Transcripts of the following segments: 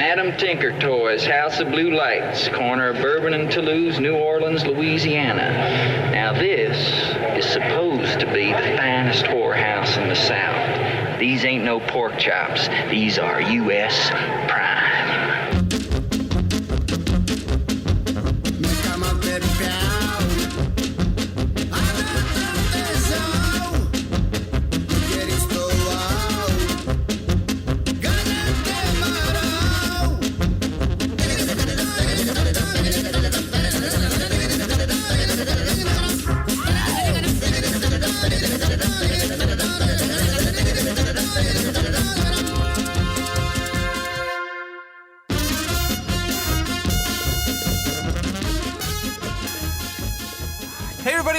Madam Tinker Toys, House of Blue Lights, corner of Bourbon and Toulouse, New Orleans, Louisiana. Now this is supposed to be the finest whorehouse in the South. These ain't no pork chops. These are U.S. prime.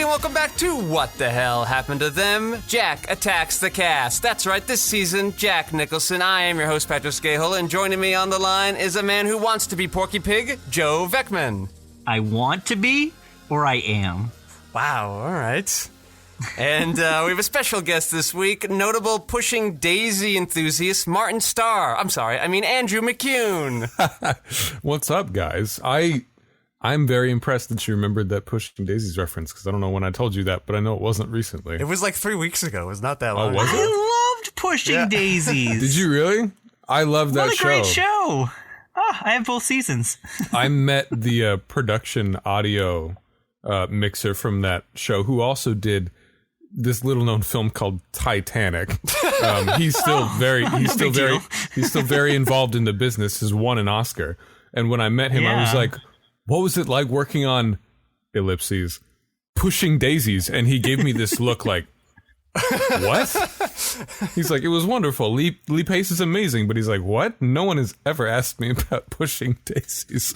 Welcome back to What the Hell Happened to Them? Jack Attacks the Cast. That's right, this season, Jack Nicholson. I am your host, Patrick Skeyhill, and joining me on the line is a man who wants to be Porky Pig, Joe Vekeman. I want to be, or I am? Wow, all right. And we have a special guest this week, notable Pushing Daisy enthusiast, Andrew McUne. What's up, guys? I'm very impressed that you remembered that Pushing Daisies reference, because I don't know when I told you that, but I know it wasn't recently. It was like 3 weeks ago. It was not that long. Oh, was it? I loved Pushing Daisies. Did you really? I love that show. What a great show. Oh, I have both seasons. I met the production audio mixer from that show, who also did this little-known film called Titanic. He's still very involved in the business. Has won an Oscar, and when I met him, I was like, what was it like working on ellipses Pushing Daisies? And he gave me this look like, what? He's like, it was wonderful. Lee Pace is amazing. But he's like, what? No one has ever asked me about Pushing Daisies.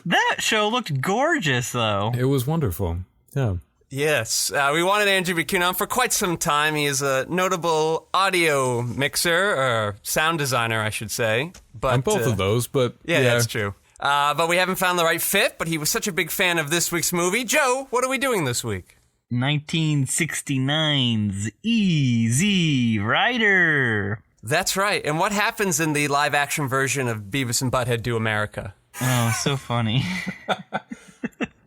That show looked gorgeous, though. It was wonderful. Yeah. Yes, we wanted Andrew McUne on for quite some time. He is a notable audio mixer, or sound designer, I should say. But I'm both of those, but yeah, that's true. But we haven't found the right fit, but he was such a big fan of this week's movie. Joe, what are we doing this week? 1969's Easy Rider. That's right. And what happens in the live-action version of Beavis and Butthead Do America? Oh, so funny.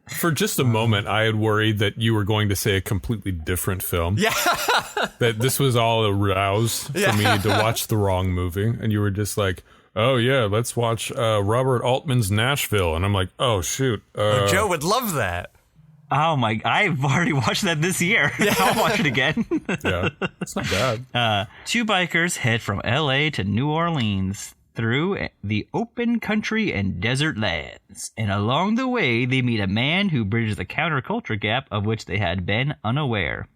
For just a moment, I had worried that you were going to say a completely different film. Yeah. That this was all a rouse for me to watch the wrong movie. And you were just like, oh, yeah, let's watch Robert Altman's Nashville. And I'm like, oh, shoot. Joe would love that. Oh, my. I've already watched that this year. Yeah. I'll watch it again. Yeah, it's not bad. Two bikers head from L.A. to New Orleans through the open country and desert lands. And along the way, they meet a man who bridges the counterculture gap of which they had been unaware.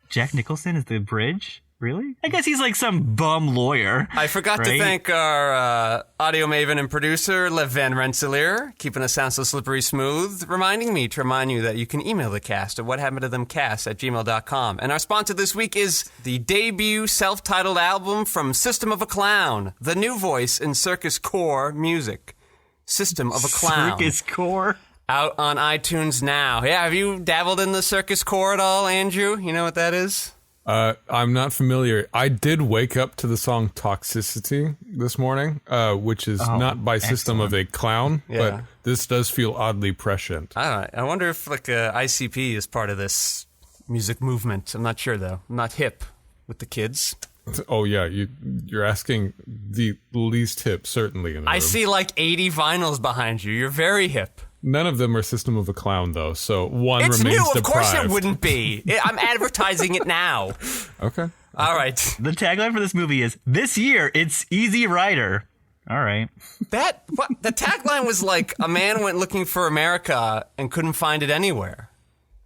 Jack Nicholson is the bridge? Really? I guess he's like some bum lawyer. I forgot to thank our audio maven and producer, Lev Van Rensselaer, keeping us sound so slippery smooth, reminding me to remind you that you can email the cast at whathappenedtothemcast@gmail.com. And our sponsor this week is the debut self-titled album from System of a Clown, the new voice in Circus Core music. System of a Clown. Circus Core? Out on iTunes now. Yeah, have you dabbled in the Circus Core at all, Andrew? You know what that is? I'm not familiar. I did wake up to the song Toxicity this morning, which is not by System of a Clown, but this does feel oddly prescient. I wonder if like ICP is part of this music movement. I'm not sure, though. I'm not hip with the kids. Oh, yeah. You're asking the least hip, certainly. In the room. See like 80 vinyls behind you. You're very hip. None of them are System of a Clown, though, so one it's remains new. deprived. Of course it wouldn't be. I'm advertising it now. Okay. All right. The tagline for this movie is, this year, it's Easy Rider. All right. The tagline was like, a man went looking for America and couldn't find it anywhere.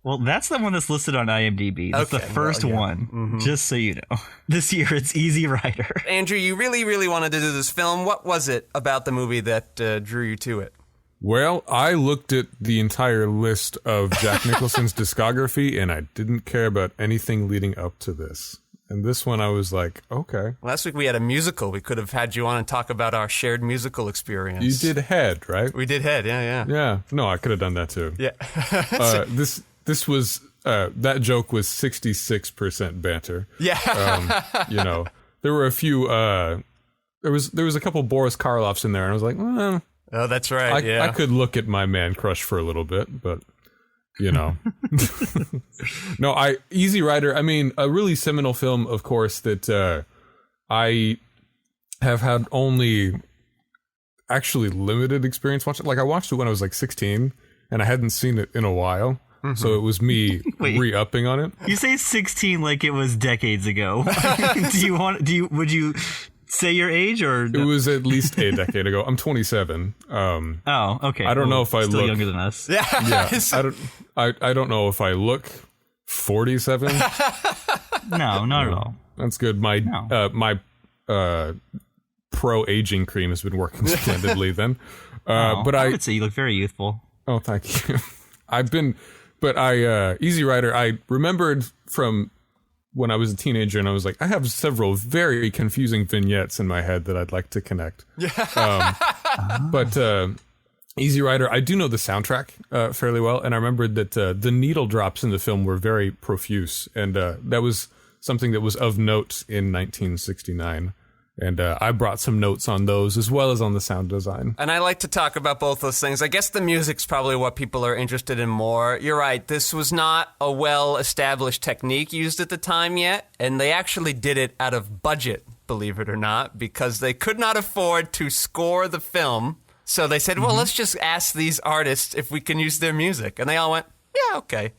Well, that's the one that's listed on IMDb. That's the first one, just so you know. This year, it's Easy Rider. Andrew, you really, really wanted to do this film. What was it about the movie that drew you to it? Well, I looked at the entire list of Jack Nicholson's discography, and I didn't care about anything leading up to this. And this one, I was like, okay. Last week we had a musical. We could have had you on and talk about our shared musical experience. You did Head, right? We did Head, yeah. Yeah. No, I could have done that too. Yeah. This was, that joke was 66% banter. Yeah. There were a few there was a couple Boris Karloffs in there, and I was like, well, Oh, that's right. I could look at my man crush for a little bit, but you know, no, Easy Rider. I mean, a really seminal film, of course, that I have had only actually limited experience watching. Like, I watched it when I was like 16, and I hadn't seen it in a while. So it was me re-upping on it. You say 16 like it was decades ago. Would you say your age or no? It was at least a decade ago. I'm 27. Oh, okay. I don't know if I still look younger than us. Yeah. I don't know if I look 47. No, not at all. That's good. My pro aging cream has been working splendidly then. But I would say you look very youthful. Oh, thank you. Easy Rider, I remembered from when I was a teenager, and I was like, I have several very confusing vignettes in my head that I'd like to connect. Yeah. But Easy Rider, I do know the soundtrack fairly well, and I remembered that the needle drops in the film were very profuse, and that was something that was of note in 1969. And I brought some notes on those as well as on the sound design. And I like to talk about both those things. I guess the music's probably what people are interested in more. You're right. This was not a well-established technique used at the time yet. And they actually did it out of budget, believe it or not, because they could not afford to score the film. So they said, well, let's just ask these artists if we can use their music. And they all went, yeah, okay.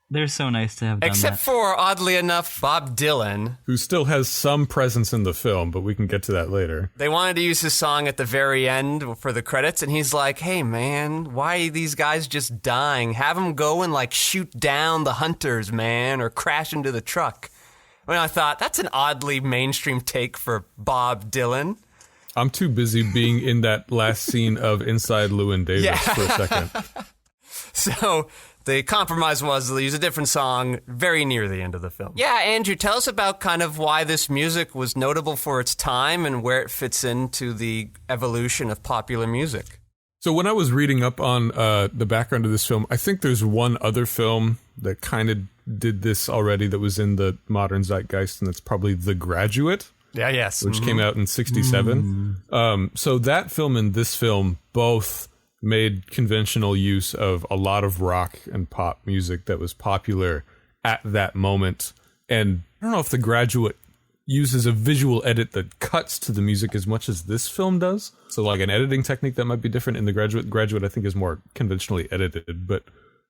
They're so nice to have done Except for, oddly enough, Bob Dylan. Who still has some presence in the film, but we can get to that later. They wanted to use his song at the very end for the credits, and he's like, hey, man, why are these guys just dying? Have them go and, like, shoot down the hunters, man, or crash into the truck. When I thought, that's an oddly mainstream take for Bob Dylan. I'm too busy being in that last scene of Inside Llewyn Davis for a second. So the compromise was they'll use a different song very near the end of the film. Yeah, Andrew, tell us about kind of why this music was notable for its time and where it fits into the evolution of popular music. So when I was reading up on the background of this film, I think there's one other film that kind of did this already that was in the modern zeitgeist, and that's probably The Graduate. Yeah, yes. Which came out in 1967. So that film and this film both made conventional use of a lot of rock and pop music that was popular at that moment. And I don't know if The Graduate uses a visual edit that cuts to the music as much as this film does. So like an editing technique that might be different in The Graduate. Graduate, I think, is more conventionally edited, but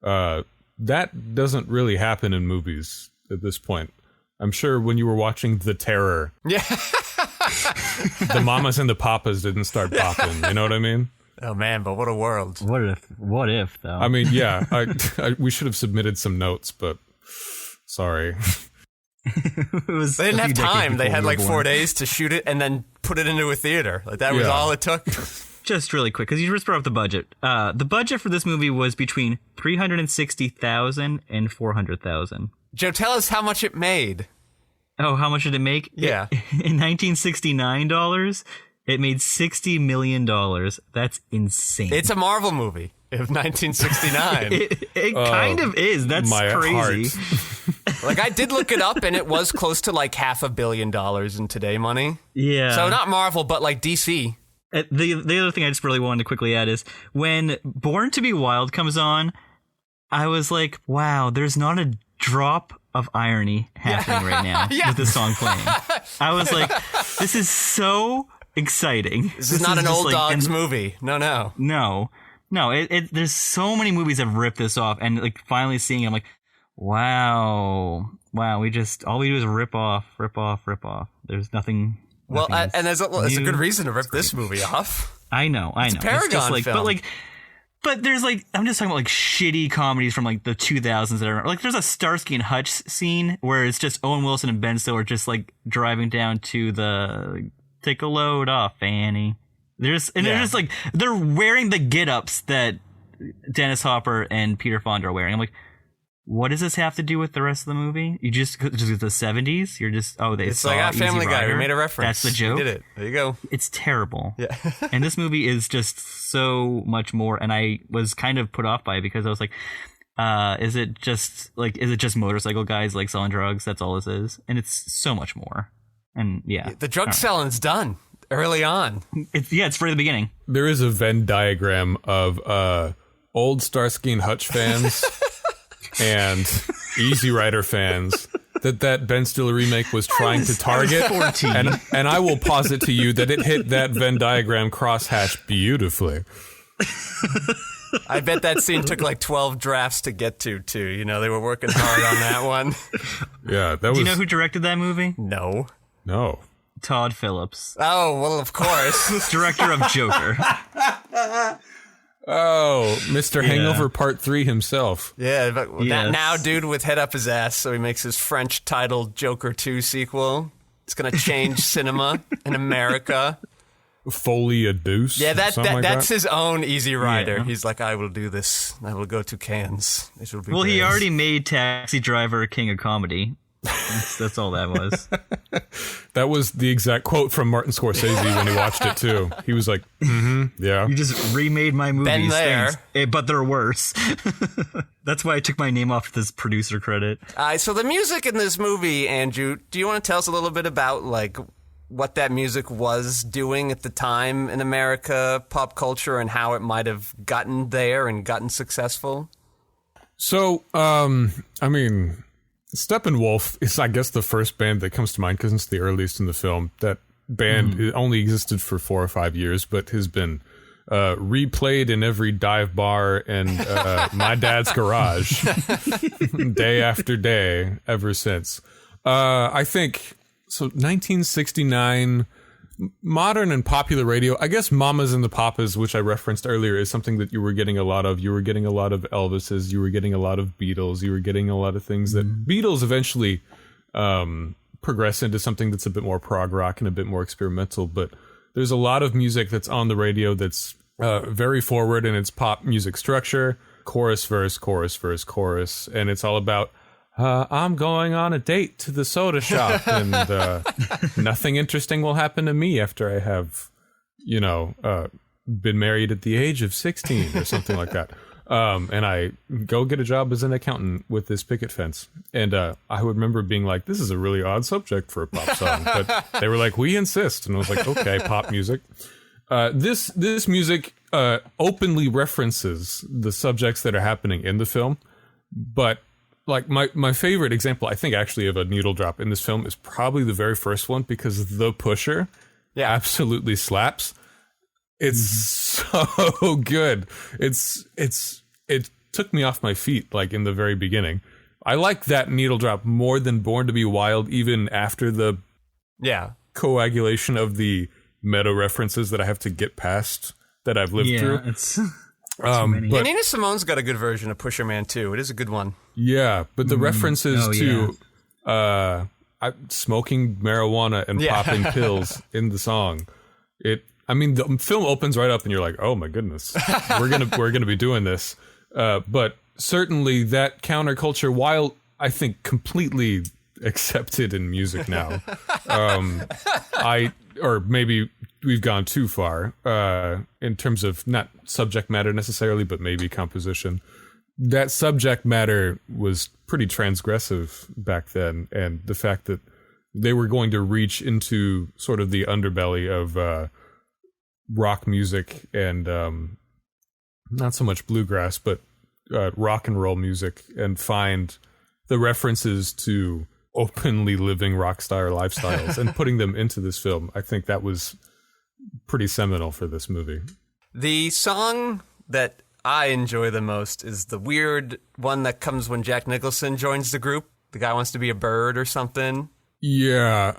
that doesn't really happen in movies at this point. I'm sure when you were watching The Terror, the mamas and the papas didn't start popping. You know what I mean? Oh man, but what a world! What if though? I mean, yeah, we should have submitted some notes, but sorry. They didn't have time. They had like 4 days to shoot it and then put it into a theater. Like that was all it took. Just really quick, because you just brought up the budget. The budget for this movie was between $360,000 and $400,000. Joe, tell us how much it made. Oh, how much did it make? Yeah. In 1969 dollars, it made $60 million. That's insane. It's a Marvel movie of 1969. It kind of is. That's crazy. Like, I did look it up, and it was close to like $500 million in today money. Yeah. So not Marvel, but like DC. The other thing I just really wanted to quickly add is when Born to Be Wild comes on, I was like, wow, there's not a drop of irony happening right now with this song playing. I was like, this is so exciting. This is not an old dogs movie. No. There's so many movies that have ripped this off, and like finally seeing it, I'm like, wow. All we do is rip off. There's nothing. Well, and there's a good reason to rip this movie off. I know. It's a Paragon film. But there's like, I'm just talking about like shitty comedies from like the 2000s that I remember. Like there's a Starsky and Hutch scene where it's just Owen Wilson and Ben Stiller just like driving down to the take a load off, Fanny. They're just like, they're wearing the get-ups that Dennis Hopper and Peter Fonda are wearing. I'm like, what does this have to do with the rest of the movie? You just the 70s? You're just, it's like Family Guy. We made a reference. That's the joke. We did it. There you go. It's terrible. Yeah. And this movie is just so much more. And I was kind of put off by it because I was like, is it just motorcycle guys like selling drugs? That's all this is. And it's so much more. And yeah. The drug selling's done. early on. It's for the beginning. There is a Venn diagram of old Starsky and Hutch fans and Easy Rider fans that Ben Stiller remake was trying to target. And I will posit to you that it hit that Venn diagram crosshatch beautifully. I bet that scene took like 12 drafts to get to, too. You know, they were working hard on that one. Yeah, that was... Do you know who directed that movie? No. Todd Phillips. Oh, well, of course. Director of Joker. Oh, Mr. Hangover Part 3 himself. Yeah, but Yes. now dude with head up his ass, so he makes his French-titled Joker 2 sequel. It's going to change cinema in America. Folie a deuce. Yeah, that's that. his own Easy Rider. Yeah. He's like, I will do this. I will go to Cannes. It will be Well, he great. already made Taxi Driver King of Comedy. That's all that was. That was the exact quote from Martin Scorsese when he watched it too. He was like, yeah. You just remade my movies. Been there. Thanks. But they're worse. That's why I took my name off this producer credit. So the music in this movie, Andrew, do you want to tell us a little bit about like what that music was doing at the time in America, pop culture, and how it might have gotten there and gotten successful? So, I mean, Steppenwolf is, I guess, the first band that comes to mind because it's the earliest in the film. That band it only existed for 4 or 5 years, but has been replayed in every dive bar and my dad's garage day after day ever since. I think, so 1969, modern and popular radio, I guess Mamas and the Papas, which I referenced earlier, is something that you were getting a lot of. You were getting a lot of Elvises, you were getting a lot of Beatles, you were getting a lot of things that Beatles eventually progress into something that's a bit more prog rock and a bit more experimental, but there's a lot of music that's on the radio that's very forward in its pop music structure, chorus, verse, chorus, verse, chorus, and it's all about I'm going on a date to the soda shop, and nothing interesting will happen to me after I have, been married at the age of 16 or something like that. And I go get a job as an accountant with this picket fence. And I remember being like, this is a really odd subject for a pop song. But they were like, we insist. And I was like, okay, pop music. This music openly references the subjects that are happening in the film, but like my favorite example, I think, actually, of a needle drop in this film is probably the very first one, because The Pusher absolutely slaps. It's so good. It took me off my feet, like, in the very beginning. I like that needle drop more than Born to Be Wild, even after the coagulation of the meta references that I have to get past that I've lived through. It's But Nina Simone's got a good version of Pusher Man too. It is a good one. Yeah, but the references to smoking marijuana and popping pills in the song, the film opens right up and you're like, oh my goodness, we're gonna be doing this. But certainly that counterculture, while I think completely accepted in music now, or maybe we've gone too far in terms of not subject matter necessarily, but maybe composition. That subject matter was pretty transgressive back then, and the fact that they were going to reach into sort of the underbelly of rock music and not so much bluegrass, but rock and roll music, and find the references to openly living rock star lifestyles and putting them into this film. I think that was pretty seminal for this movie. The song that I enjoy the most is the weird one that comes when Jack Nicholson joins the group. The guy wants to be a bird or something. Yeah,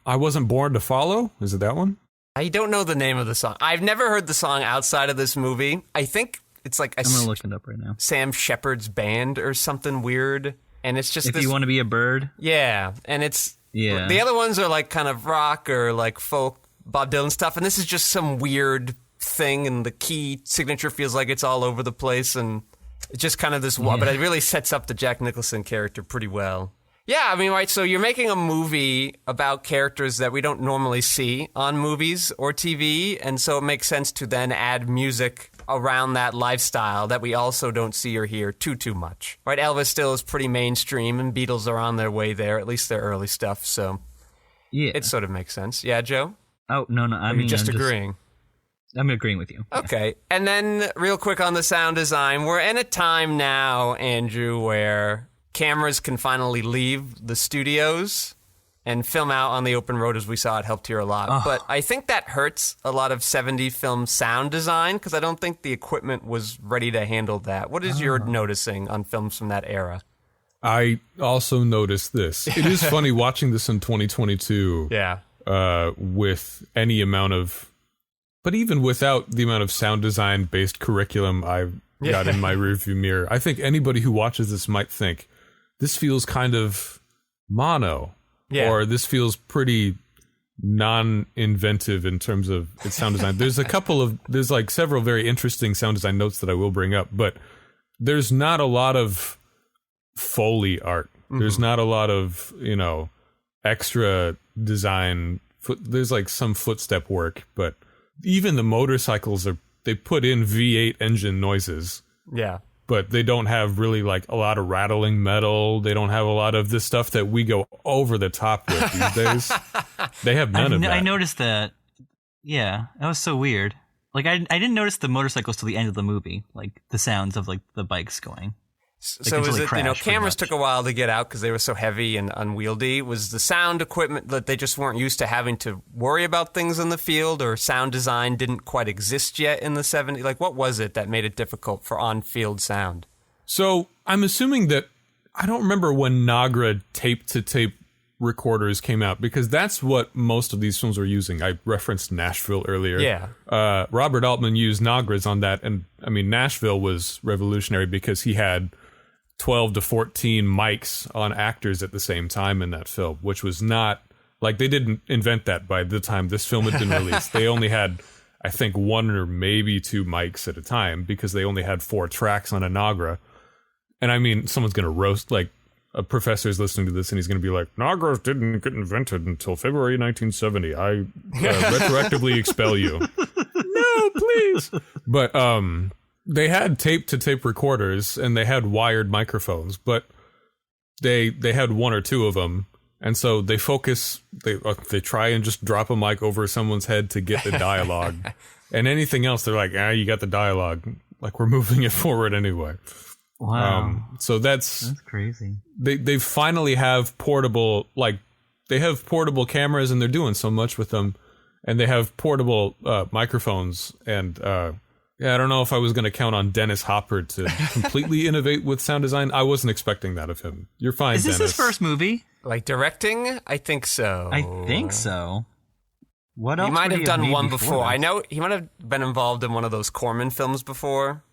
I Wasn't Born to Follow. Is it that one? I don't know the name of the song. I've never heard the song outside of this movie. I think it's like I'm gonna look it up right now. Sam Shepard's band or something weird. And it's just If You Want to Be a Bird. Yeah, and it's the other ones are like kind of rock or like folk, Bob Dylan stuff, and this is just some weird thing, and the key signature feels like it's all over the place, and it's just kind of this but it really sets up the Jack Nicholson character pretty well. Yeah, I mean, right, so you're making a movie about characters that we don't normally see on movies or TV, and so it makes sense to then add music around that lifestyle that we also don't see or hear too much. Right, Elvis still is pretty mainstream, and Beatles are on their way there, at least their early stuff, so it sort of makes sense. Yeah, Joe? Oh, no. I mean, just agreeing. I'm agreeing with you. Okay. And then real quick on the sound design, we're in a time now, Andrew, where cameras can finally leave the studios and film out on the open road as we saw it helped here a lot. Oh. But I think that hurts a lot of 70s film sound design because I don't think the equipment was ready to handle that. What is your noticing on films from that era? I also noticed this. It is funny watching this in 2022 with any amount of... But even without the amount of sound design-based curriculum I've got in my rearview mirror, I think anybody who watches this might think, this feels kind of mono. Yeah. Or this feels pretty non-inventive in terms of its sound design. There's like several very interesting sound design notes that I will bring up, but there's not a lot of Foley art. There's not a lot of, extra design. There's like some footstep work, but even the motorcycles they put in V8 engine noises. Yeah. But they don't have really like a lot of rattling metal. They don't have a lot of this stuff that we go over the top with these days. They have none of that. I noticed that. Yeah, that was so weird. Like I didn't notice the motorcycles till the end of the movie, like the sounds of like the bikes going. So is it, cameras took a while to get out because they were so heavy and unwieldy. Was the sound equipment that they just weren't used to having to worry about things in the field, or sound design didn't quite exist yet in the 70s? Like, what was it that made it difficult for on-field sound? So I'm assuming that, I don't remember when Nagra tape-to-tape recorders came out, because that's what most of these films were using. I referenced Nashville earlier. Yeah. Robert Altman used Nagras on that, and I mean, Nashville was revolutionary because he had 12 to 14 mics on actors at the same time in that film, which was not, like, they didn't invent that by the time this film had been released. They only had, I think, 1 or maybe 2 mics at a time because they only had 4 tracks on a Nagra. And I mean, someone's going to roast, like, a professor's listening to this and he's going to be like, Nagras didn't get invented until February 1970. I retroactively expel you. No, please. But, they had tape-to-tape recorders and they had wired microphones, but they had 1 or 2 of them, and so they try and just drop a mic over someone's head to get the dialogue, and anything else they're like, you got the dialogue, like we're moving it forward anyway. Wow. So that's crazy. They finally have portable, like they have portable cameras and they're doing so much with them, and they have portable microphones and. Yeah, I don't know if I was going to count on Dennis Hopper to completely innovate with sound design. I wasn't expecting that of him. You're fine, Dennis. Is this his first movie? Like directing? I think so. What else? He might have done one before. I know he might have been involved in one of those Corman films before.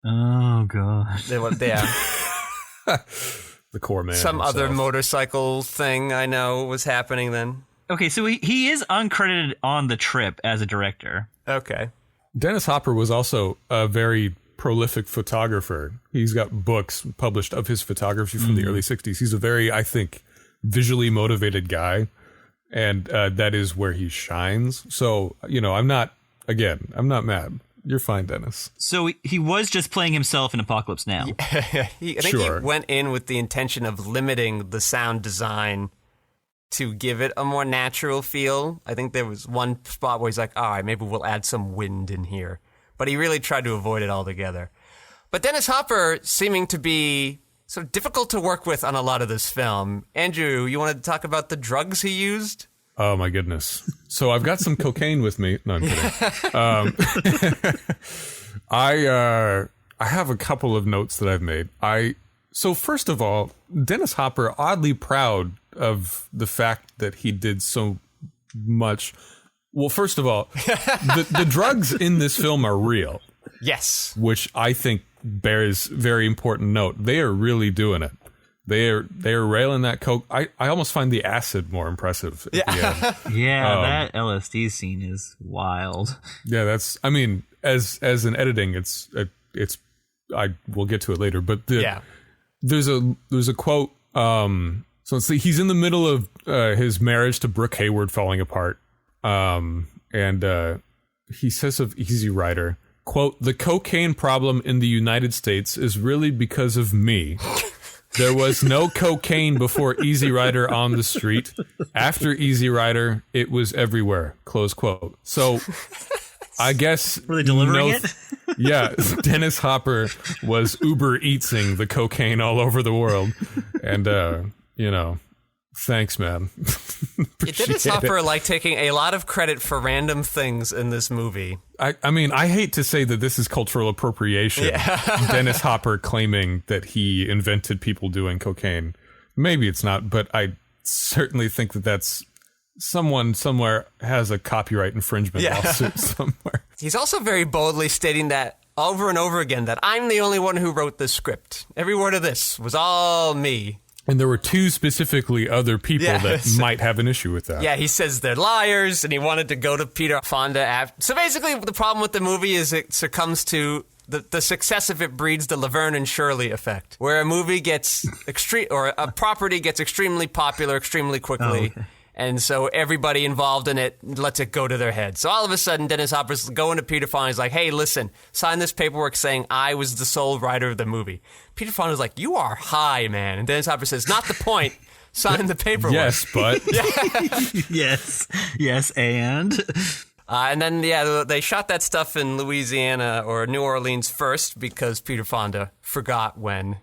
Oh, gosh. Yeah. The Corman. Some himself. other motorcycle thing I know was happening then. Okay, so he is uncredited on the trip as a director. Okay. Dennis Hopper was also a very prolific photographer. He's got books published of his photography from the early 60s. He's a very, I think, visually motivated guy, and that is where he shines. So, I'm not mad. You're fine, Dennis. So he was just playing himself in Apocalypse Now. I think he went in with the intention of limiting the sound design to give it a more natural feel. I think there was one spot where he's like, all right, maybe we'll add some wind in here. But he really tried to avoid it altogether. But Dennis Hopper seeming to be sort of difficult to work with on a lot of this film. Andrew, you wanted to talk about the drugs he used? Oh, my goodness. So I've got some cocaine with me. No, I'm kidding. I have a couple of notes that I've made. So first of all, Dennis Hopper, oddly proud of the fact that he did so much. Well, first of all, the drugs in this film are real. Yes. Which I think bears very important note. They are really doing it. They are railing that coke. I almost find the acid more impressive at the end. Yeah, that LSD scene is wild. Yeah, that's, I mean, as an editing, it's I will get to it later, but there's a quote. So let's see, he's in the middle of his marriage to Brooke Hayward falling apart. And he says of Easy Rider, quote, "The cocaine problem in the United States is really because of me." There was no cocaine before Easy Rider on the street. After Easy Rider, it was everywhere. Close quote. So I guess... Were they delivering it? Yeah, Dennis Hopper was Uber Eatsing the cocaine all over the world. And, thanks, man. Dennis Hopper taking a lot of credit for random things in this movie. I mean, I hate to say that this is cultural appropriation. Yeah. Dennis Hopper claiming that he invented people doing cocaine. Maybe it's not, but I certainly think that that's someone somewhere has a copyright infringement lawsuit somewhere. He's also very boldly stating that over and over again that I'm the only one who wrote this script. Every word of this was all me. And there were two specifically other people that might have an issue with that. Yeah, he says they're liars, and he wanted to go to Peter Fonda after. So basically, the problem with the movie is it succumbs to the success of it breeds the Laverne and Shirley effect, where a movie gets or a property gets extremely popular extremely quickly. Oh, okay. And so everybody involved in it lets it go to their head. So all of a sudden, Dennis Hopper's going to Peter Fonda. He's like, hey, listen, sign this paperwork saying I was the sole writer of the movie. Peter Fonda's like, you are high, man. And Dennis Hopper says, not the point. Sign the paperwork. Yes, but. Yes, and. And then, they shot that stuff in Louisiana or New Orleans first because Peter Fonda forgot when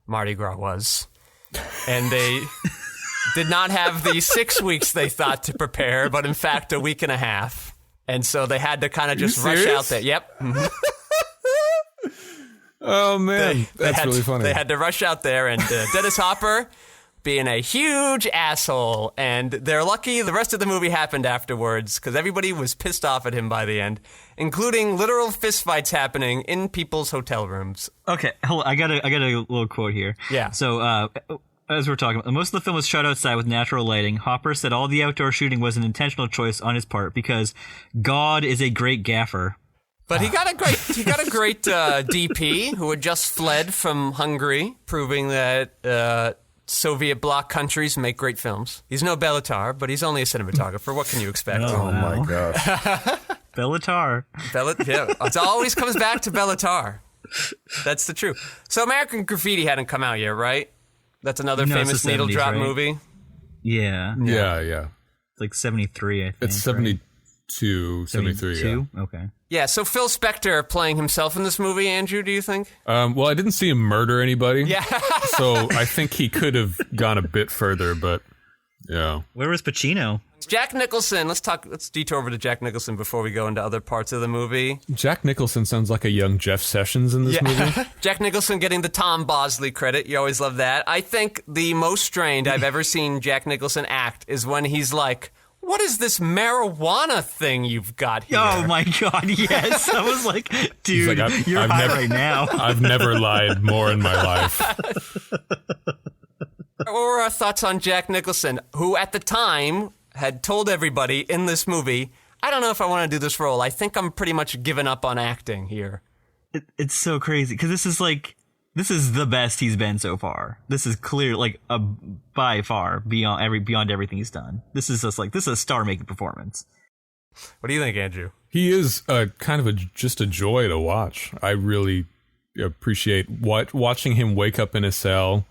Mardi Gras was. And they... did not have the 6 weeks they thought to prepare, but in fact a week and a half. And so they had to kind of just rush out there. Yep. Mm-hmm. Oh, man. That's really funny. They had to rush out there, and Dennis Hopper being a huge asshole. And they're lucky the rest of the movie happened afterwards because everybody was pissed off at him by the end, including literal fistfights happening in people's hotel rooms. Okay, hold on. I got a little quote here. Yeah. So, as we're talking about, most of the film was shot outside with natural lighting. Hopper said all the outdoor shooting was an intentional choice on his part because God is a great gaffer. But he got a great DP who had just fled from Hungary, proving that Soviet bloc countries make great films. He's no Bellatar, but he's only a cinematographer. What can you expect? Oh my gosh. Bellatar. It always comes back to Bellatar. That's the truth. So American Graffiti hadn't come out yet, right? That's another famous needle drop movie. Yeah. Yeah. It's like 73, I think. It's 72, 73, yeah. Okay. Yeah, so Phil Spector playing himself in this movie, Andrew, do you think? Well, I didn't see him murder anybody. Yeah. So I think he could have gone a bit further, but yeah. Where was Pacino? Jack Nicholson. Let's detour over to Jack Nicholson before we go into other parts of the movie. Jack Nicholson sounds like a young Jeff Sessions in this movie. Jack Nicholson getting the Tom Bosley credit. You always love that. I think the most strained I've ever seen Jack Nicholson act is when he's like, what is this marijuana thing you've got here? Oh my God, yes. I was like, dude, like, you're high right now. I've never lied more in my life. What were our thoughts on Jack Nicholson, who at the time had told everybody in this movie, I don't know if I want to do this role. I think I'm pretty much giving up on acting here. It's so crazy because this is the best he's been so far. This is clear, by far beyond everything he's done. This is a star-making performance. What do you think, Andrew? He is just a joy to watch. I really appreciate watching him wake up in a cell.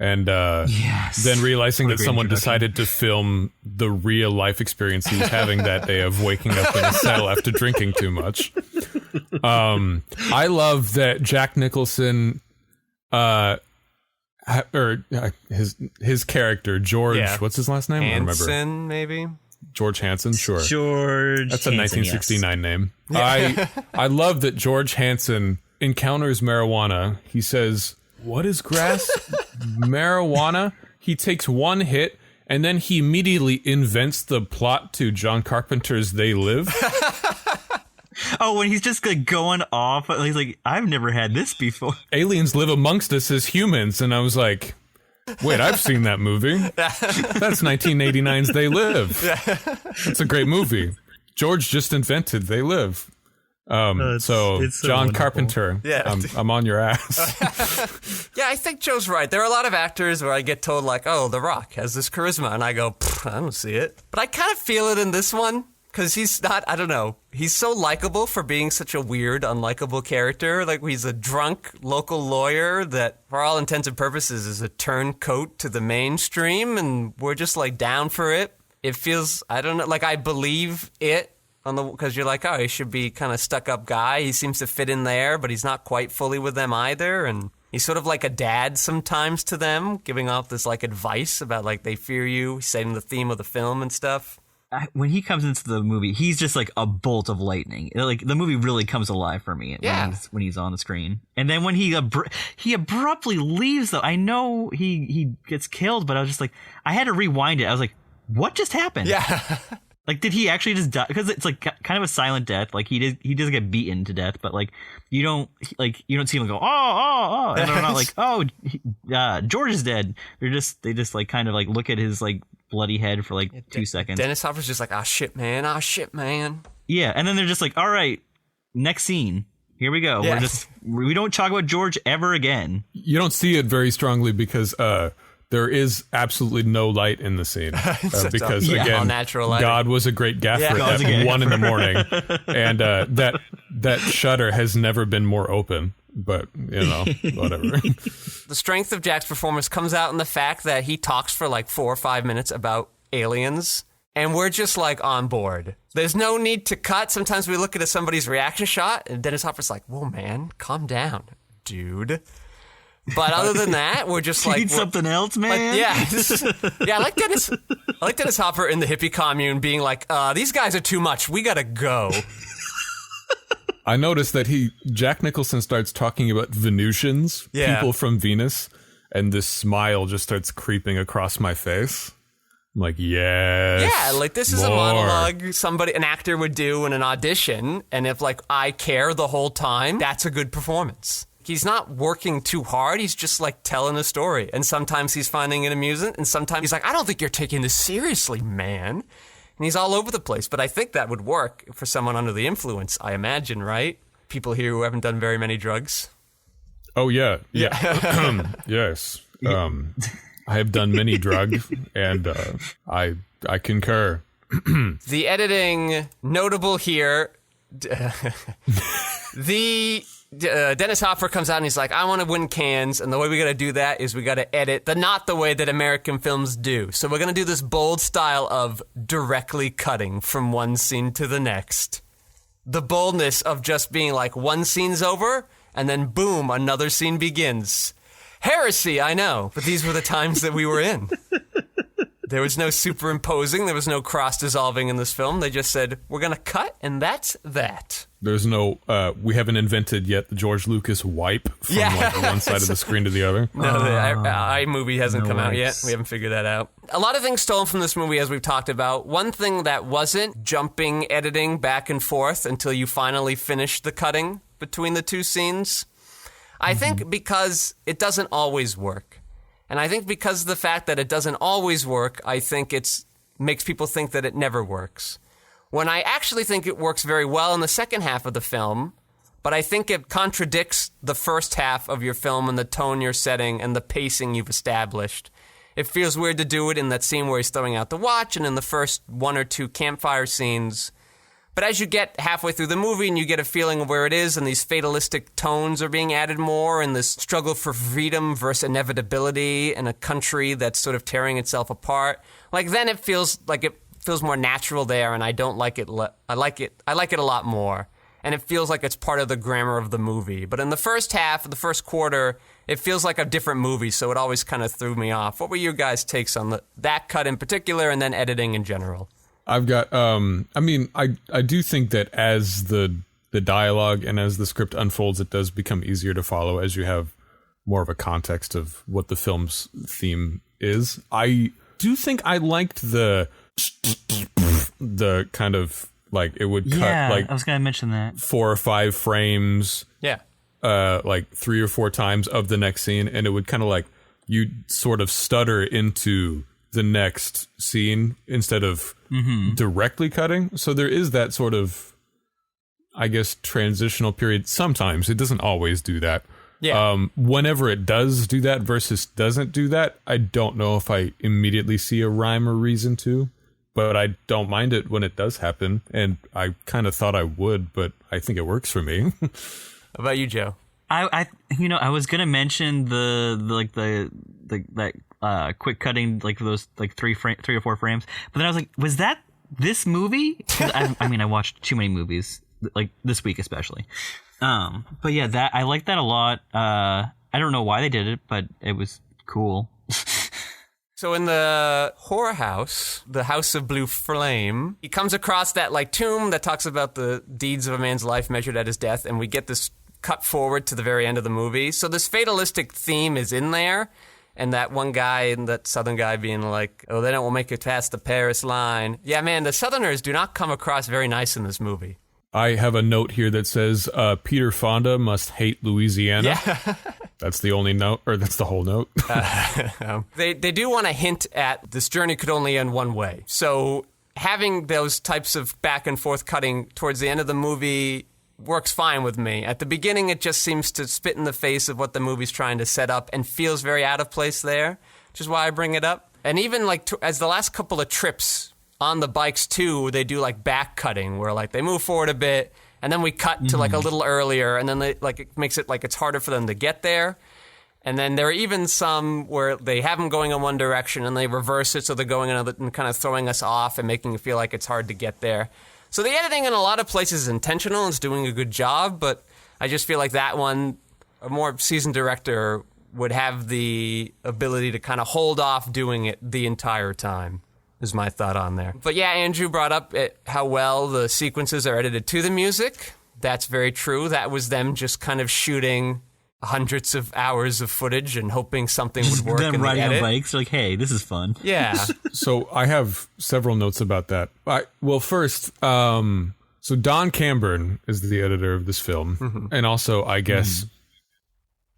And then realizing that someone decided to film the real life experience he was having that day of waking up in a cell after drinking too much. I love that Jack Nicholson, his character, George, what's his last name? Hansen, maybe? George Hansen, sure. George That's a Hansen, 1969 name. Yeah. I love that George Hansen encounters marijuana. He says, what is grass? Marijuana? He takes one hit, and then he immediately invents the plot to John Carpenter's They Live. Oh, when he's just going off, he's like, I've never had this before. Aliens live amongst us as humans, and I was like, wait, I've seen that movie. That's 1989's They Live. It's a great movie. George just invented They Live. It's so John wonderful. Carpenter, I'm on your ass. Yeah, I think Joe's right. There are a lot of actors where I get told, like, oh, The Rock has this charisma, and I go, I don't see it. But I kind of feel it in this one, Because he's not, I don't know, he's so likable for being such a weird, unlikable character. Like, he's a drunk local lawyer that, for all intents and purposes, is a turncoat to the mainstream, and we're just, like, down for it. It feels, I don't know, like I believe it, because you're like, oh, he should be kind of stuck-up guy. He seems to fit in there, but he's not quite fully with them either, and he's sort of like a dad sometimes to them, giving off this, like, advice about, like, they fear you, he's setting the theme of the film and stuff. When he comes into the movie, he's just like a bolt of lightning. Like, the movie really comes alive for me when he's on the screen. And then when he abruptly leaves, though, I know he gets killed, but I was just like, I had to rewind it. I was like, what just happened? Yeah. Like, did he actually just die? Because it's like kind of a silent death. Like, he does get beaten to death, but like you don't see him go oh, and they're not like, oh, George is dead. They just like kind of like look at his like bloody head for like 2 seconds. Dennis Hopper's just like, ah shit man. Yeah, and then they're just like, all right, next scene. Here we go. Yeah. We don't talk about George ever again. You don't see it very strongly because there is absolutely no light in the scene because again, God was a great gaffer at 1 a.m, and that shutter has never been more open. But whatever. The strength of Jack's performance comes out in the fact that he talks for like 4 or 5 minutes about aliens, and we're just like on board. There's no need to cut. Sometimes we look at somebody's reaction shot, and Dennis Hopper's like, "Whoa, man, calm down, dude." But other than that, we're just like, need something else, man. I like Dennis Hopper in the hippie commune being like, "These guys are too much. We gotta go." I noticed that Jack Nicholson starts talking about Venusians, people from Venus, and this smile just starts creeping across my face. I'm like, yes. Yeah, like this is a monologue an actor would do in an audition, and if like I care the whole time, that's a good performance. He's not working too hard, he's just like telling a story. And sometimes he's finding it amusing, and sometimes he's like, I don't think you're taking this seriously, man. And he's all over the place, but I think that would work for someone under the influence, I imagine, right? People here who haven't done very many drugs. Oh, yeah. Yes. I have done many drugs, and I concur. The editing, notable here, Dennis Hopper comes out and he's like, I want to win Cannes, and the way we got to do that is we got to edit not the way that American films do. So we're going to do this bold style of directly cutting from one scene to the next. The boldness of just being like, one scene's over, and then boom, another scene begins. Heresy, I know, but these were the times that we were in. There was no superimposing, there was no cross-dissolving in this film. They just said, we're going to cut, and that's that. There's no, we haven't invented yet the George Lucas wipe from like one side of the screen to the other. No, the iMovie hasn't come out yet. We haven't figured that out. A lot of things stolen from this movie, as we've talked about. One thing that wasn't jumping editing back and forth until you finally finish the cutting between the two scenes. I think because it doesn't always work. And I think because of the fact that it doesn't always work, I think it makes people think that it never works. When I actually think it works very well in the second half of the film, but I think it contradicts the first half of your film and the tone you're setting and the pacing you've established. It feels weird to do it in that scene where he's throwing out the watch and in the first 1 or 2 campfire scenes. But as you get halfway through the movie and you get a feeling of where it is and these fatalistic tones are being added more and this struggle for freedom versus inevitability in a country that's sort of tearing itself apart, like then it feels more natural there, and I don't like it. I like it a lot more. And it feels like it's part of the grammar of the movie. But in the first half, the first quarter, it feels like a different movie, so it always kind of threw me off. What were your guys' takes on that cut in particular and then editing in general? I've got, I do think that as the dialogue and as the script unfolds, it does become easier to follow as you have more of a context of what the film's theme is. I do think I liked the kind of, like, it would cut, like, I was going to mention that. 4 or 5 frames. Yeah. Like 3 or 4 times of the next scene, and it would kind of like, you'd sort of stutter into the next scene instead of directly cutting. So there is that sort of, I guess, transitional period. Sometimes it doesn't always do that. Yeah. Whenever it does do that versus doesn't do that, I don't know if I immediately see a rhyme or reason to. but I don't mind it when it does happen. And I kind of thought I would, but I think it works for me. How about you, Joe? I was gonna mention that quick cutting, like those like 3 or 4 frames, but then I was like, was that this movie? 'Cause I watched too many movies like this week especially. But yeah, that I like that a lot. I don't know why they did it, but it was cool. So in the horror house, the House of Blue Flame, he comes across that like tomb that talks about the deeds of a man's life measured at his death, and we get this cut forward to the very end of the movie. So this fatalistic theme is in there, and that one guy and that southern guy being like, oh, they don't make it past the Paris line. Yeah, man, the southerners do not come across very nice in this movie. I have a note here that says Peter Fonda must hate Louisiana. Yeah. That's the only note, or that's the whole note. They do want to hint at this journey could only end one way. So having those types of back and forth cutting towards the end of the movie works fine with me. At the beginning, it just seems to spit in the face of what the movie's trying to set up and feels very out of place there, which is why I bring it up. And even like as the last couple of trips on the bikes too, they do like back cutting where like they move forward a bit and then we cut to like a little earlier and then they like it makes it like it's harder for them to get there. And then there are even some where they have them going in one direction and they reverse it so they're going another and kind of throwing us off and making it feel like it's hard to get there. So the editing in a lot of places is intentional and is doing a good job, but I just feel like that one, a more seasoned director would have the ability to kind of hold off doing it the entire time, is my thought on there. But yeah, Andrew brought up how well the sequences are edited to the music. That's very true. That was them just kind of shooting hundreds of hours of footage and hoping something would work in the edit. Them riding on bikes, like, hey, this is fun. Yeah. So I have several notes about that. Well, first, so Don Camburn is the editor of this film, and also, I guess,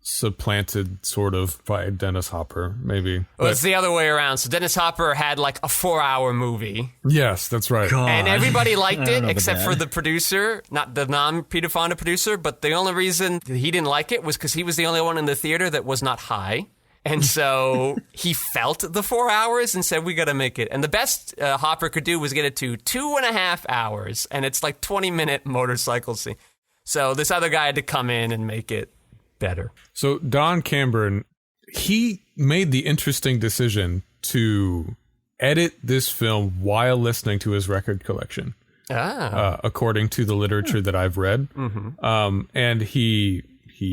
supplanted sort of by Dennis Hopper, maybe. Well, it's the other way around. So Dennis Hopper had like a 4-hour movie. Yes, that's right. God. And everybody liked it except for the producer, not the non-Peter Fonda producer, but the only reason he didn't like it was because he was the only one in the theater that was not high. And so he felt the 4 hours and said, we got to make it. And the best Hopper could do was get it to 2.5 hours. And it's like 20-minute motorcycle scene. So this other guy had to come in and make it better. So Don Camburn, he made the interesting decision to edit this film while listening to his record collection, according to the literature that I've read. And he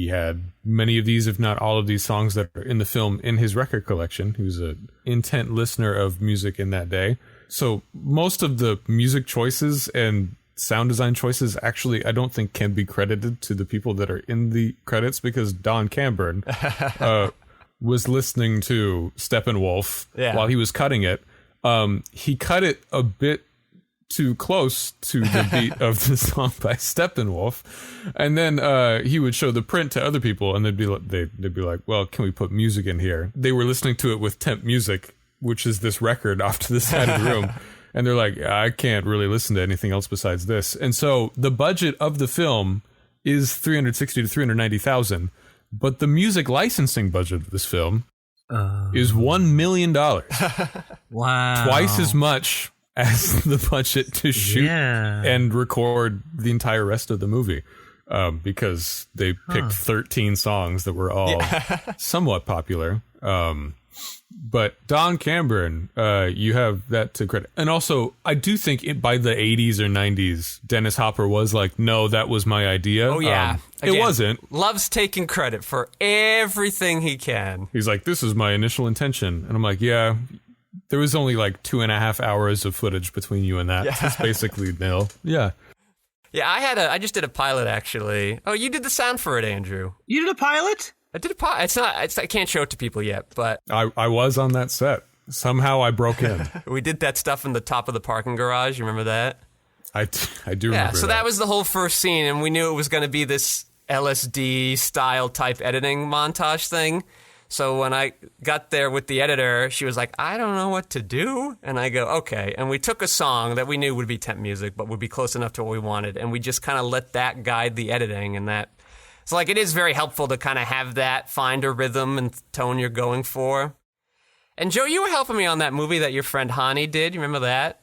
had many of these, if not all of these songs that are in the film in his record collection. He was an intent listener of music in that day. So most of the music choices and sound design choices actually I don't think can be credited to the people that are in the credits, because Don Camburn was listening to Steppenwolf while he was cutting it. He cut it a bit too close to the beat of the song by Steppenwolf, and then he would show the print to other people, and they'd be like, well, can we put music in here? They were listening to it with temp music, which is this record off to the side of the room. And they're like, I can't really listen to anything else besides this. And so the budget of the film is $360,000 to $390,000, but the music licensing budget of this film is $1 million. Wow. Twice as much as the budget to shoot and record the entire rest of the movie. Because they picked 13 songs that were all somewhat popular. But Don Camburn, you have that to credit. And also, I do think by the 80s or 90s, Dennis Hopper was like, no, that was my idea. Oh, yeah. Again, it wasn't. Loves taking credit for everything he can. He's like, this is my initial intention. And I'm like, yeah, there was only like 2.5 hours of footage between you and that. Yeah. It's basically nil. Yeah. Yeah, I just did a pilot, actually. Oh, you did the sound for it, Andrew. You did a pilot? I did a pilot. I can't show it to people yet, but I was on that set. Somehow I broke in. We did that stuff in the top of the parking garage. You remember that? I do remember that. So that was the whole first scene, and we knew it was going to be this LSD style type editing montage thing. So when I got there with the editor, she was like, I don't know what to do. And I go, okay. And we took a song that we knew would be temp music, but would be close enough to what we wanted. And we just kind of let that guide the editing. And that, so like, it is very helpful to kind of have that, find a rhythm and tone you're going for. And Joe, you were helping me on that movie that your friend Hani did. You remember that?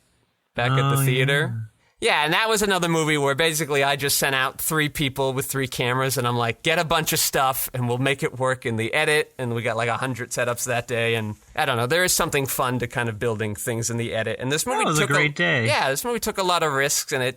back at the theater. Yeah, and that was another movie where basically I just sent out 3 people with 3 cameras, and I'm like, get a bunch of stuff, and we'll make it work in the edit, and we got like 100 setups that day, and I don't know, there is something fun to kind of building things in the edit, and this movie was took a great day. Yeah, this movie took a lot of risks, and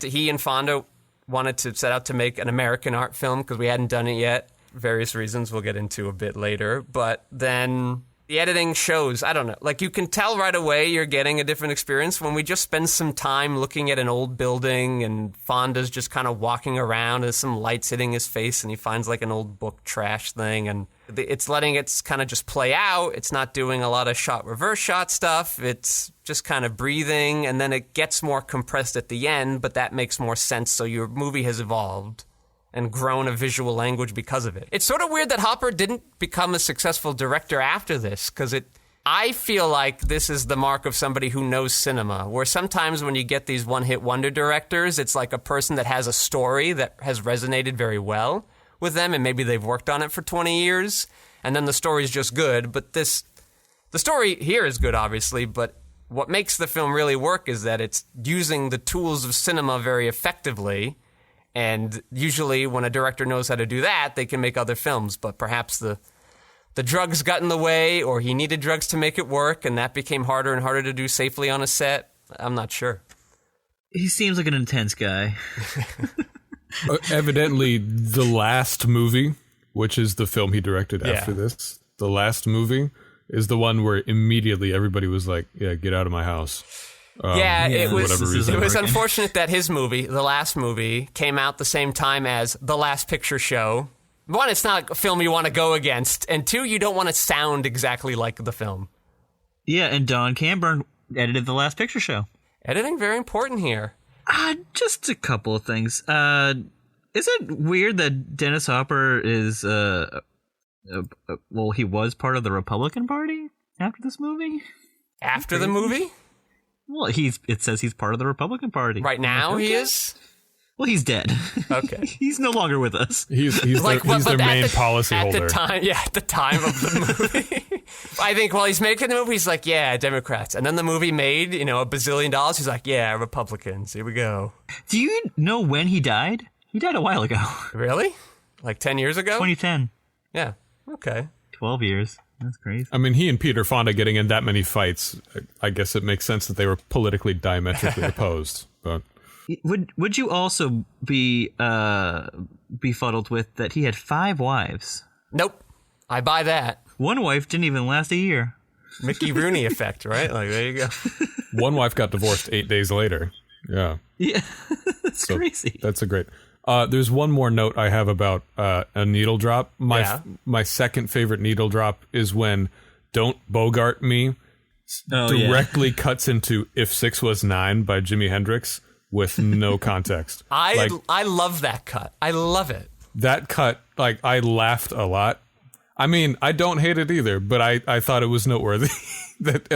he and Fonda wanted to set out to make an American art film, because we hadn't done it yet, various reasons we'll get into a bit later, but then the editing shows, I don't know, like you can tell right away you're getting a different experience when we just spend some time looking at an old building and Fonda's just kind of walking around, there's some lights hitting his face and he finds like an old book trash thing, and it's letting it kind of just play out. It's not doing a lot of reverse shot stuff. It's just kind of breathing, and then it gets more compressed at the end, but that makes more sense, so your movie has evolved and grown a visual language because of it. It's sort of weird that Hopper didn't become a successful director after this, because I feel like this is the mark of somebody who knows cinema, where sometimes when you get these one-hit wonder directors, it's like a person that has a story that has resonated very well with them, and maybe they've worked on it for 20 years, and then the story's just good. But the story here is good, obviously, but what makes the film really work is that it's using the tools of cinema very effectively. And usually when a director knows how to do that, they can make other films. But perhaps the drugs got in the way, or he needed drugs to make it work, and that became harder and harder to do safely on a set. I'm not sure. He seems like an intense guy. Evidently, the last movie, which is the film he directed after this, the last movie is the one where immediately everybody was like, yeah, get out of my house. It was unfortunate that his movie, the last movie, came out the same time as The Last Picture Show. One, it's not a film you want to go against, and 2, you don't want to sound exactly like the film. Yeah, and Don Camburn edited The Last Picture Show. Editing, very important here. Just a couple of things. Is it weird that Dennis Hopper is, he was part of the Republican Party after this movie? After the movie? Well, it says he's part of the Republican Party. Right now he is? Well, he's dead. Okay. He's no longer with us. He's their main policy holder. At the time of the movie. I think while he's making the movie, he's like, yeah, Democrats. And then the movie made, $1 bazillion. He's like, yeah, Republicans. Here we go. Do you know when he died? He died a while ago. Really? Like 10 years ago? 2010. Yeah. Okay. 12 years. That's crazy. I mean, he and Peter Fonda getting in that many fights, I guess it makes sense that they were politically diametrically opposed. But would you also be befuddled with that he had 5 wives? Nope. I buy that. One wife didn't even last a year. Mickey Rooney effect, right? Like, there you go. One wife got divorced 8 days later. Yeah. Yeah. That's crazy. That's a great... there's one more note I have about a needle drop. My second favorite needle drop is when Don't Bogart Me directly cuts into If 6 Was 9 by Jimi Hendrix with no context. I love that cut. I love it. That cut, I laughed a lot. I mean, I don't hate it either, but I thought it was noteworthy that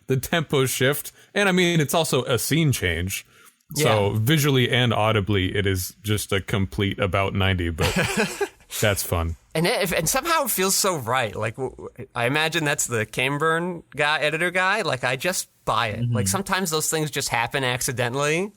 the tempo shift. And I mean, it's also a scene change. So visually and audibly, it is just a complete about 90, but that's fun. And somehow it feels so right. Like, I imagine that's the Camburn guy, editor guy. Like, I just buy it. Mm-hmm. Like, sometimes those things just happen accidentally.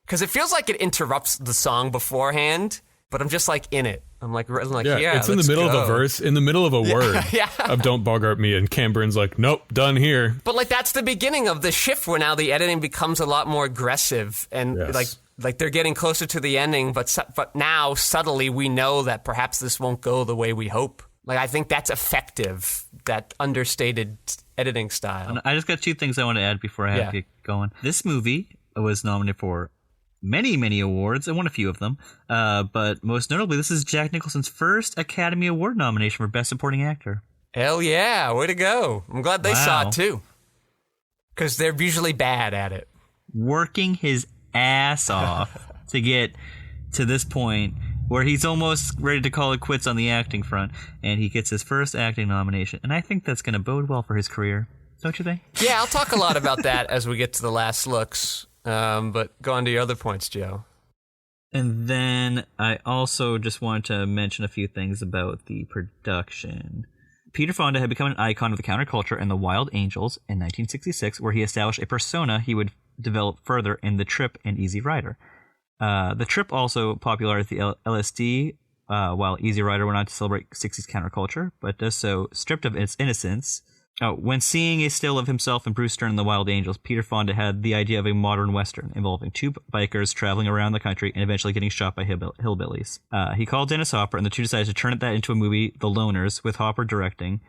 Because it feels like it interrupts the song beforehand, but I'm just, like, in it. I'm like, it's in the middle of a verse, in the middle of a word of Don't Bogart Me, and Camburn's like, nope, done here. But that's the beginning of the shift where now the editing becomes a lot more aggressive, and like they're getting closer to the ending, but now subtly we know that perhaps this won't go the way we hope. Like, I think that's effective, that understated editing style. And I just got 2 things I want to add before I have to get going. This movie was nominated for many, many awards. I won a few of them. But most notably, this is Jack Nicholson's first Academy Award nomination for Best Supporting Actor. Hell yeah. Way to go. I'm glad they saw it, too. Because they're usually bad at it. Working his ass off to get to this point where he's almost ready to call it quits on the acting front, and he gets his first acting nomination. And I think that's going to bode well for his career. Don't you think? Yeah, I'll talk a lot about that as we get to the last looks. But go on to your other points, Joe. And then I also just wanted to mention a few things about the production. Peter Fonda had become an icon of the counterculture in The Wild Angels in 1966, where he established a persona he would develop further in The Trip and Easy Rider. The Trip also popularized the LSD, while Easy Rider went on to celebrate 60s counterculture, but does so stripped of its innocence. When seeing a still of himself and Bruce Stern in The Wild Angels, Peter Fonda had the idea of a modern Western involving two bikers traveling around the country and eventually getting shot by hillbillies. He called Dennis Hopper, and the two decided to turn that into a movie, The Loners, with Hopper directing,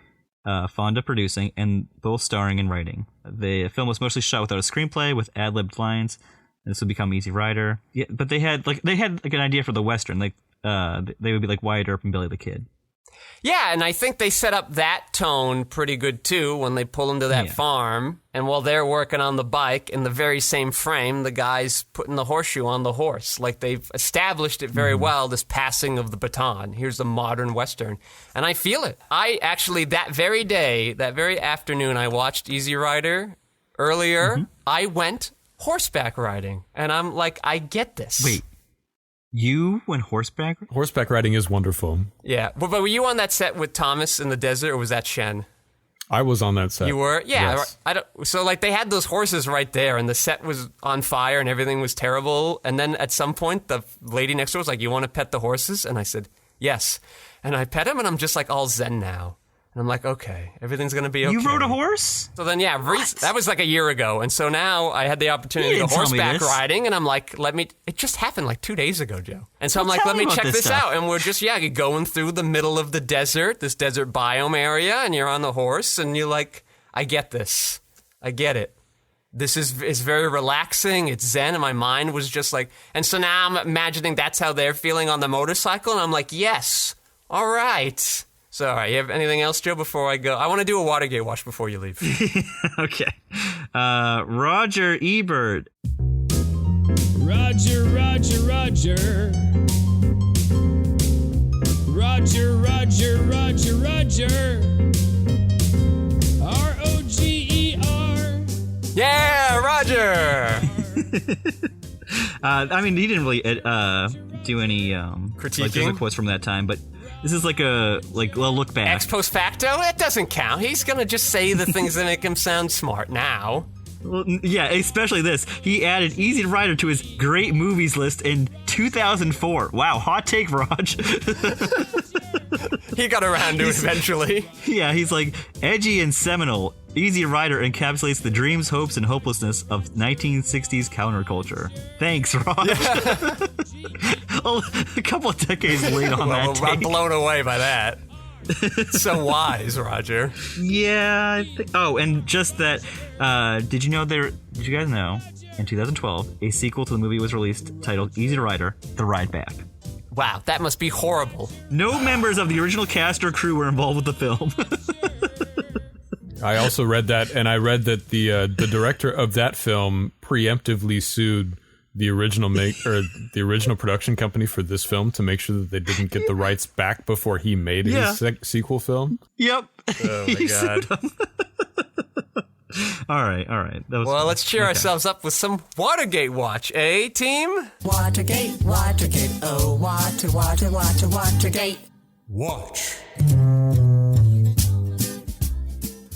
Fonda producing, and both starring and writing. The film was mostly shot without a screenplay, with ad-libbed lines, and this would become Easy Rider. Yeah, but they had an idea for the Western, they would be like Wyatt Earp and Billy the Kid. Yeah, and I think they set up that tone pretty good, too, when they pull into that farm. And while they're working on the bike, in the very same frame, the guy's putting the horseshoe on the horse. Like, they've established it very well, this passing of the baton. Here's the modern Western. And I feel it. I actually, that very day, that very afternoon, I watched Easy Rider earlier. I went horseback riding. And I'm like, I get this. Wait. You went horseback? Horseback riding is wonderful. Yeah. But were you on that set with Thomas in the desert, or was that Shen? I was on that set. You were? Yeah. Yes. So, like, they had those horses right there, and the set was on fire, and everything was terrible. And then at some point, the lady next door was like, you want to pet the horses? And I said, yes. And I pet him, and I'm just, like, all zen now. And I'm like, okay, everything's going to be okay. You rode a horse? So then, yeah, that was like a year ago. And so now I had the opportunity to go horseback riding. And I'm like, it just happened like 2 days ago, Joe. And so I'm like, let me check this out. And we're just, going through the middle of the desert, this desert biome area. And you're on the horse. And you're like, I get this. I get it. This is very relaxing. It's zen. And my mind was just like, and so now I'm imagining that's how they're feeling on the motorcycle. And I'm like, yes. All right. So, all right, you have anything else, Joe, before I go? I want to do a Watergate watch before you leave. Okay. Roger Ebert. Roger, Roger, Roger. Roger, Roger, Roger, Roger. R-O-G-E-R. Yeah, Roger! I mean, he didn't really do any critiquing like, quotes from that time, but this is like a look back. Ex post facto? It doesn't count. He's gonna just say the things that make him sound smart now. Well, yeah, especially this. He added Easy Rider to his great movies list in 2004. Wow, hot take, Raj. He got around to it eventually. Yeah, he's like, edgy and seminal. Easy Rider encapsulates the dreams, hopes, and hopelessness of 1960s counterculture. Thanks, Raj. Yeah. A couple of decades late on that take. I'm blown away by that. So wise, Roger. Yeah. And just that, did you guys know, in 2012, a sequel to the movie was released titled Easy Rider, The Ride Back. Wow, that must be horrible. No members of the original cast or crew were involved with the film. I also read that, and I read that the director of that film preemptively sued the original production company for this film to make sure that they didn't get the rights back before he made his sequel film. Yep. Oh my god. All right. Well, let's cheer ourselves up with some Watergate watch, eh, team? Watergate, Watergate, oh, Watergate. Watch.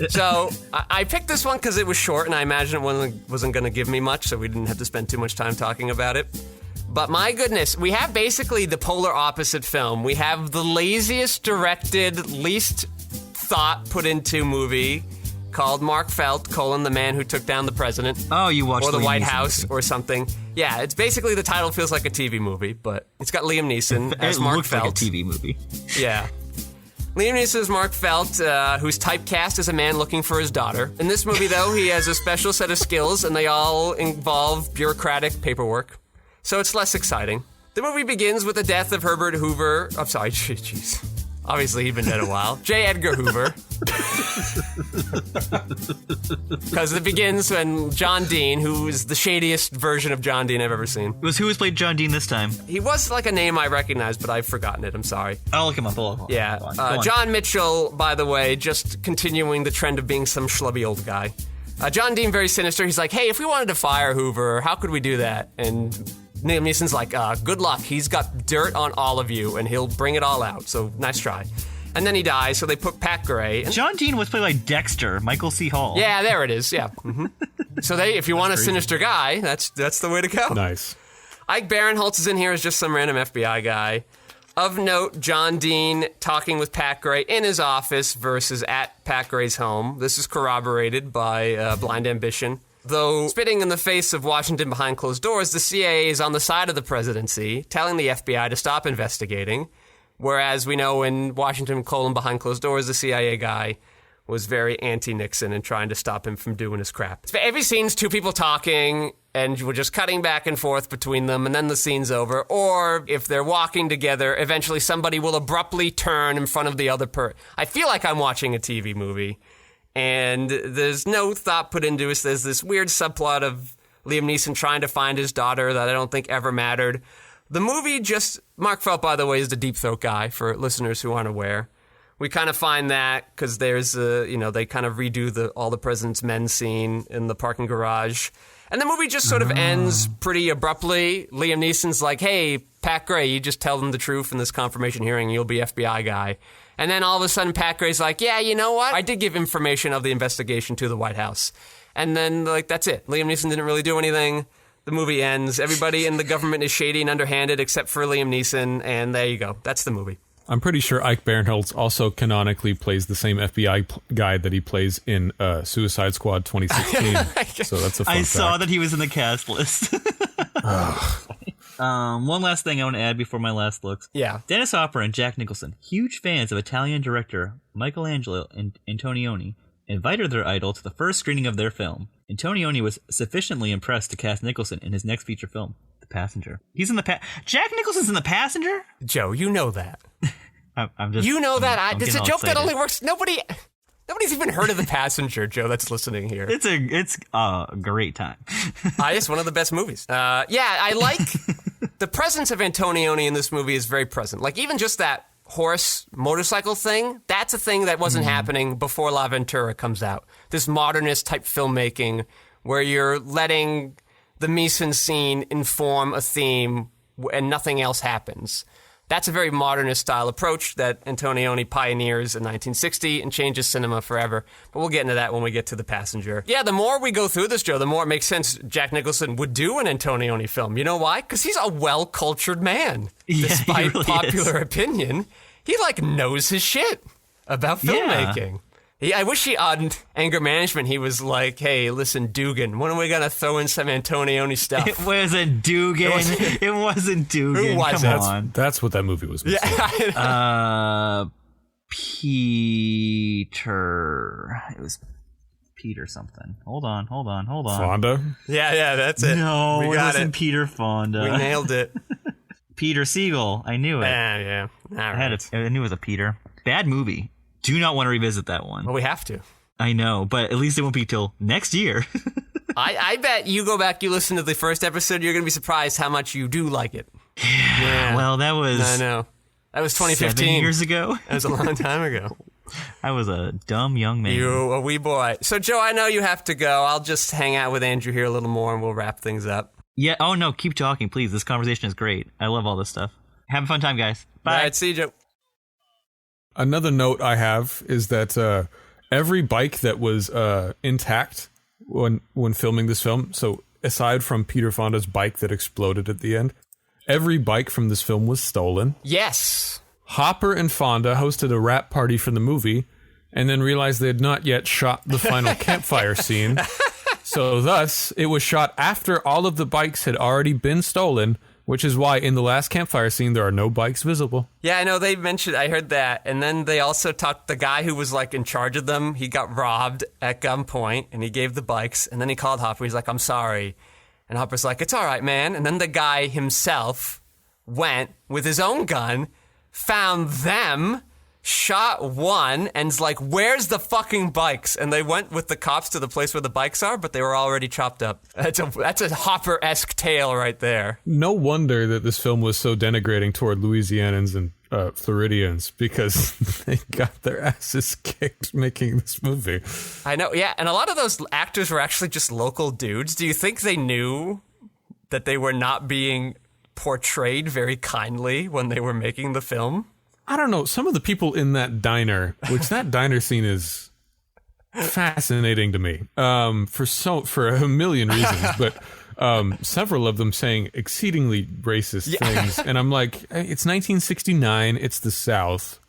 So, I picked this one because it was short, and I imagine it wasn't going to give me much, so we didn't have to spend too much time talking about it. But my goodness, we have basically the polar opposite film. We have the laziest directed, least thought put into movie called Mark Felt, the man who took down the president. Oh, you watched or the Liam White Neeson House movie. Or something. Yeah, it's basically the title feels like a TV movie, but it's got Liam Neeson as Mark looks Felt. like a TV movie. Yeah. Liam Neeson is Mark Felt, who's typecast as a man looking for his daughter. In this movie, though, he has a special set of skills, and they all involve bureaucratic paperwork. So it's less exciting. The movie begins with the death of Herbert Hoover. I'm sorry, jeez. Obviously, he'd been dead a while. J. Edgar Hoover. Because it begins when John Dean, who is the shadiest version of John Dean I've ever seen. Who has played John Dean this time? He was like a name I recognized, but I've forgotten it. I'm sorry. I'll look him up. Yeah. Go on. John Mitchell, by the way, just continuing the trend of being some schlubby old guy. John Dean, very sinister. He's like, hey, if we wanted to fire Hoover, how could we do that? And Liam Neeson's like, good luck. He's got dirt on all of you, and he'll bring it all out. So nice try. And then he dies, so they put Pat Gray. John Dean was played by Dexter, Michael C. Hall. Yeah, there it is. Yeah. Mm-hmm. So if you want a sinister guy, that's the way to go. Nice. Ike Barinholtz is in here as just some random FBI guy. Of note, John Dean talking with Pat Gray in his office versus at Pat Gray's home. This is corroborated by Blind Ambition. Though spitting in the face of Washington behind closed doors, the CIA is on the side of the presidency, telling the FBI to stop investigating. Whereas we know in Washington, behind closed doors, the CIA guy was very anti-Nixon and trying to stop him from doing his crap. Every scene's two people talking, and we're just cutting back and forth between them, and then the scene's over. Or if they're walking together, eventually somebody will abruptly turn in front of the other person. I feel like I'm watching a TV movie, and there's no thought put into it. There's this weird subplot of Liam Neeson trying to find his daughter that I don't think ever mattered. The movie Mark Felt, by the way, is the deep throat guy, for listeners who aren't aware. We kind of find that because there's they kind of redo all the President's Men scene in the parking garage. And the movie just sort of ends pretty abruptly. Liam Neeson's like, hey, Pat Gray, you just tell them the truth in this confirmation hearing, you'll be FBI guy. And then all of a sudden, Pat Gray's like, yeah, you know what? I did give information of the investigation to the White House. And then, that's it. Liam Neeson didn't really do anything. The movie ends. Everybody in the government is shady and underhanded except for Liam Neeson, and there you go. That's the movie. I'm pretty sure Ike Barinholtz also canonically plays the same FBI guy that he plays in Suicide Squad 2016. So that's a fun fact. Saw that he was in the cast list. One last thing I want to add before my last looks. Yeah. Dennis Hopper and Jack Nicholson, huge fans of Italian director Michelangelo Antonioni, invited their idol to the first screening of their film. Antonioni was sufficiently impressed to cast Nicholson in his next feature film, The Passenger. He's in Jack Nicholson's in The Passenger? Joe, you know that. I'm just. You know that. I'm it's a joke excited. that only works. Nobody's even heard of The Passenger, Joe, that's listening here. It's a great time. It's one of the best movies. I like the presence of Antonioni in this movie is very present. Like, even just that horse motorcycle thing, that's a thing that wasn't happening before La Ventura comes out. This modernist type filmmaking where you're letting the mise-en-scene inform a theme and nothing else happens. That's a very modernist style approach that Antonioni pioneers in 1960 and changes cinema forever. But we'll get into that when we get to The Passenger. Yeah, the more we go through this, Joe, the more it makes sense Jack Nicholson would do an Antonioni film. You know why? Because he's a well-cultured man. Yeah, despite he really popular opinion. He, knows his shit about filmmaking. I wish on Anger Management he was like, hey, listen, Dugan, when are we going to throw in some Antonioni stuff? It wasn't Dugan. It wasn't Dugan. Who was Come it? on. That's what that movie was. Yeah. Peter. It was Peter something. Hold on. Fonda? Yeah, that's it. No, we it got wasn't Peter Fonda. We nailed it. Peter Siegel. I knew it. Yeah. All right. I knew it was a Peter. Bad movie. Do not want to revisit that one. Well, we have to. I know, but at least it won't be till next year. I bet you go back, you listen to the first episode, you're going to be surprised how much you do like it. Yeah. Well, that was... I know. That was 2015. 7 years ago? That was a long time ago. I was a dumb young man. You a wee boy. So, Joe, I know you have to go. I'll just hang out with Andrew here a little more and we'll wrap things up. Yeah. Oh, no. Keep talking, please. This conversation is great. I love all this stuff. Have a fun time, guys. Bye. All right, see you, Joe. Another note I have is that every bike that was intact when filming this film, so aside from Peter Fonda's bike that exploded at the end, every bike from this film was stolen. Yes. Hopper and Fonda hosted a rap party for the movie and then realized they had not yet shot the final campfire scene. So thus, it was shot after all of the bikes had already been stolen, which is why in the last campfire scene, there are no bikes visible. Yeah, I know they mentioned, I heard that. And then they also talked, the guy who was in charge of them, he got robbed at gunpoint and he gave the bikes. And then he called Hopper. He's like, I'm sorry. And Hopper's like, it's all right, man. And then the guy himself went with his own gun, found them, shot one, and's like, where's the fucking bikes? And they went with the cops to the place where the bikes are, but they were already chopped up. That's a Hopper-esque tale right there. No wonder that this film was so denigrating toward Louisianans and Floridians, because they got their asses kicked making this movie. I know, yeah, and a lot of those actors were actually just local dudes. Do you think they knew that they were not being portrayed very kindly when they were making the film? I don't know, some of the people in that diner, which that diner scene is fascinating to me, for a million reasons, but several of them saying exceedingly racist things, and I'm like, it's 1969, it's the South.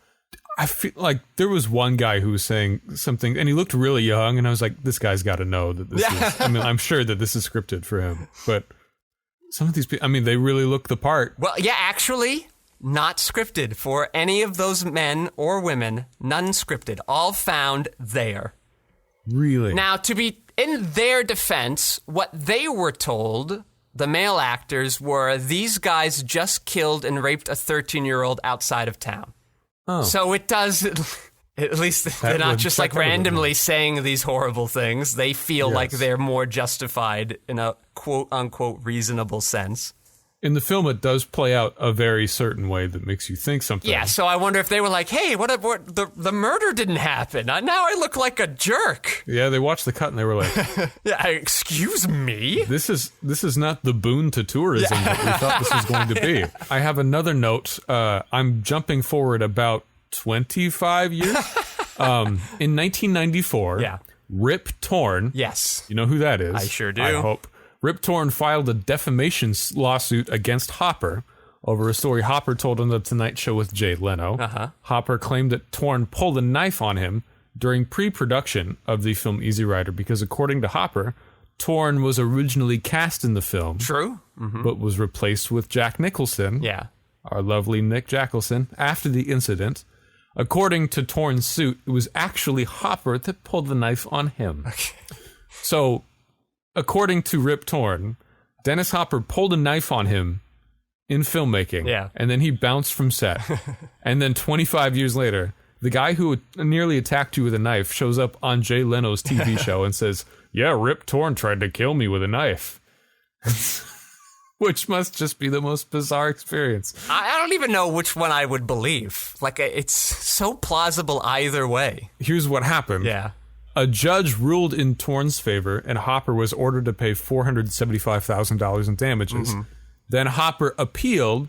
I feel like there was one guy who was saying something, and he looked really young, and I was like, this guy's got to know that this is, I mean, I'm sure that this is scripted for him, but some of these people, I mean, they really look the part. Well, yeah, actually, not scripted for any of those men or women, none scripted, all found there. Really? Now, to be in their defense, what they were told, the male actors, were these guys just killed and raped a 13-year-old outside of town. Oh. So it does, at least they're not just like randomly saying these horrible things. They feel like they're more justified in a quote-unquote reasonable sense. In the film, it does play out a very certain way that makes you think something. Yeah, so I wonder if they were like, hey, what the murder didn't happen. Now I look like a jerk. Yeah, they watched the cut and they were like, yeah, excuse me? This is not the boon to tourism that we thought this was going to be. I have another note. I'm jumping forward about 25 years. In 1994, Rip Torn. Yes. You know who that is? I sure do. I hope. Rip Torn filed a defamation lawsuit against Hopper over a story Hopper told on The Tonight Show with Jay Leno. Uh-huh. Hopper claimed that Torn pulled a knife on him during pre-production of the film Easy Rider because, according to Hopper, Torn was originally cast in the film. True. Mm-hmm. But was replaced with Jack Nicholson. Yeah. Our lovely Nick Jackelson, after the incident. According to Torn's suit, it was actually Hopper that pulled the knife on him. Okay. So, according to Rip Torn, Dennis Hopper pulled a knife on him in filmmaking, and then he bounced from set. And then 25 years later, the guy who nearly attacked you with a knife shows up on Jay Leno's TV show and says, yeah, Rip Torn tried to kill me with a knife. Which must just be the most bizarre experience. I don't even know which one I would believe. Like, it's so plausible either way. Here's what happened. Yeah. A judge ruled in Torn's favor, and Hopper was ordered to pay $475,000 in damages. Mm-hmm. Then Hopper appealed,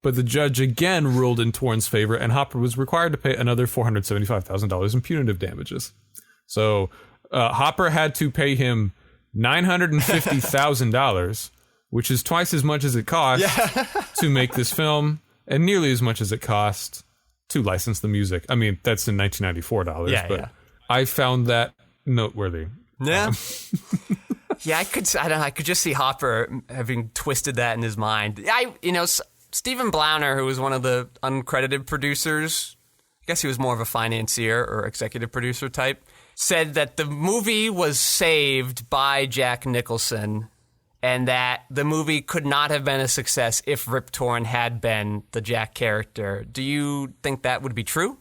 but the judge again ruled in Torn's favor, and Hopper was required to pay another $475,000 in punitive damages. So Hopper had to pay him $950,000, which is twice as much as it cost to make this film, and nearly as much as it cost to license the music. I mean, that's in 1994 dollars, but I found that noteworthy. Yeah. Yeah, I could just see Hopper having twisted that in his mind. Stephen Blauner, who was one of the uncredited producers, I guess he was more of a financier or executive producer type, said that the movie was saved by Jack Nicholson and that the movie could not have been a success if Rip Torn had been the Jack character. Do you think that would be true?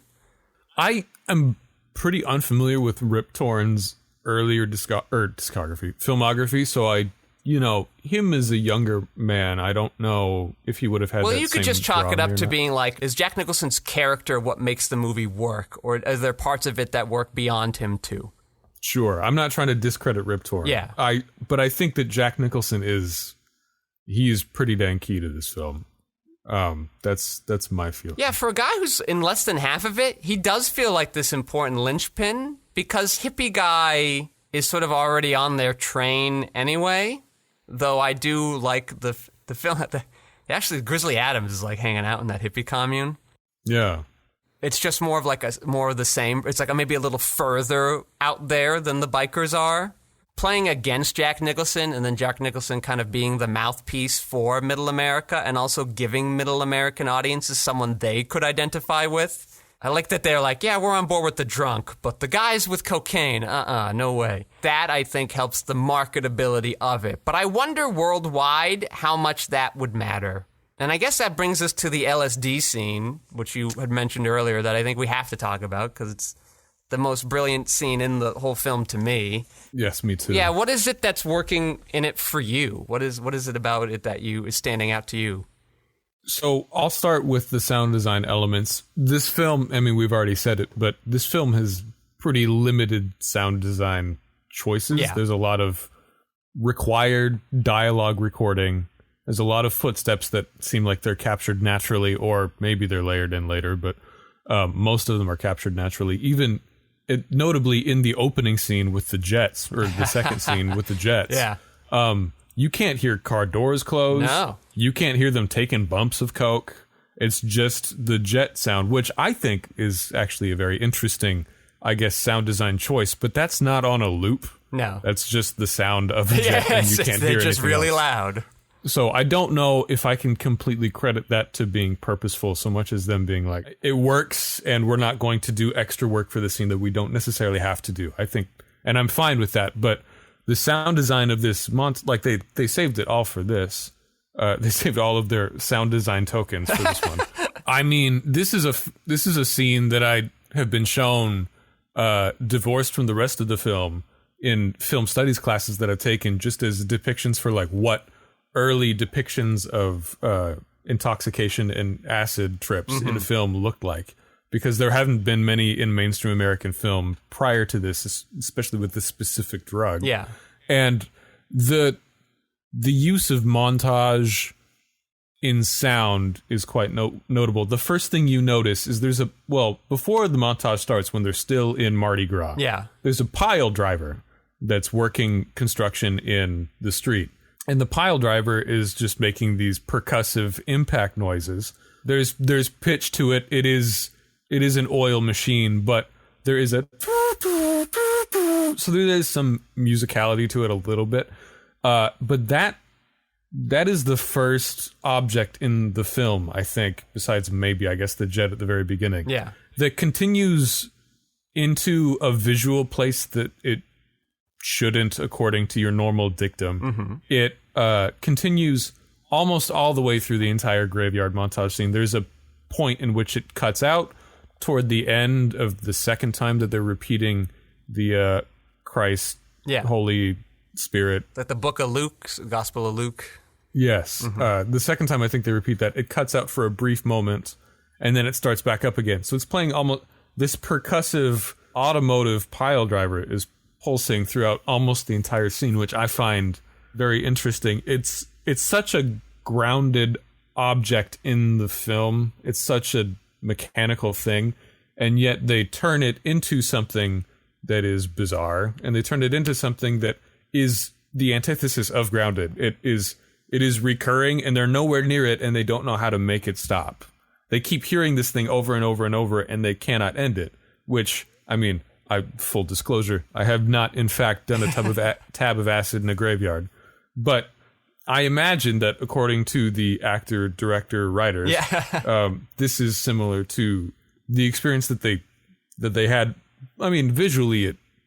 I am pretty unfamiliar with Rip Torn's earlier filmography, so him as a younger man, I don't know if he would have had. Well, you could just chalk it up to being like, is Jack Nicholson's character what makes the movie work, or are there parts of it that work beyond him too? Sure, I'm not trying to discredit Rip Torn. Yeah, but I think that Jack Nicholson is pretty dang key to this film. That's my feeling. Yeah, for a guy who's in less than half of it, he does feel like this important linchpin because hippie guy is sort of already on their train anyway. Though I do like the film. Actually, Grizzly Adams is like hanging out in that hippie commune. Yeah. It's just more of more of the same. It's like maybe a little further out there than the bikers are. Playing against Jack Nicholson, and then Jack Nicholson kind of being the mouthpiece for Middle America, and also giving Middle American audiences someone they could identify with. I like that they're like, yeah, we're on board with the drunk, but the guys with cocaine, no way. That, I think, helps the marketability of it. But I wonder worldwide how much that would matter. And I guess that brings us to the LSD scene, which you had mentioned earlier, that I think we have to talk about, because it's the most brilliant scene in the whole film to me. Yes, me too. Yeah, what is it that's working in it for you? What is it about it that is standing out to you? So I'll start with the sound design elements. This film, I mean, we've already said it, but this film has pretty limited sound design choices. Yeah. There's a lot of required dialogue recording There's a lot of footsteps that seem like they're captured naturally, or maybe they're layered in later, but most of them are captured naturally. Even notably in the opening scene with the jets, or the second scene with the jets. Yeah. You can't hear car doors close. No. You can't hear them taking bumps of coke. It's just the jet sound, which I think is actually a very interesting, I guess, sound design choice. But that's not on a loop. No. That's just the sound of the jet, and you can't hear they're just anything really else. loud. So I don't know if I can completely credit that to being purposeful so much as them being like, it works and we're not going to do extra work for the scene that we don't necessarily have to do. I think, and I'm fine with that, but the sound design of this like they saved it all for this. They saved all of their sound design tokens for this one. I mean, this is a scene that I have been shown divorced from the rest of the film in film studies classes that I've taken, just as depictions for like what early depictions of intoxication and acid trips in a film looked like, because there haven't been many in mainstream American film prior to this, especially with this specific drug. Yeah. And the use of montage in sound is quite notable. The first thing you notice is before the montage starts, when they're still in Mardi Gras, there's a pile driver that's working construction in the street. And the pile driver is just making these percussive impact noises. There's pitch to it. It is an oil machine, but there is so there is some musicality to it a little bit. But that is the first object in the film, I think, besides maybe, I guess, the jet at the very beginning. Yeah. That continues into a visual place that it shouldn't, according to your normal dictum. It continues almost all the way through the entire graveyard montage scene. There's a point in which it cuts out toward the end of the second time that they're repeating the Christ, Holy Spirit. Like the book of Luke, Gospel of Luke. Yes. The second time I think they repeat that, it cuts out for a brief moment, and then it starts back up again. So it's playing almost this percussive automotive pile driver is pulsing throughout almost the entire scene, which I find very interesting. It's such a grounded object in the film. It's such a mechanical thing, and yet they turn it into something that is bizarre, and they turn it into something that is the antithesis of grounded. It is recurring, and they're nowhere near it, and they don't know how to make it stop. They keep hearing this thing over and over and over, and they cannot end it, which, I mean, full disclosure, I have not, in fact, done a tab of acid in a graveyard. But I imagine that, according to the actor, director, writers, this is similar to the experience that they had. I mean, visually,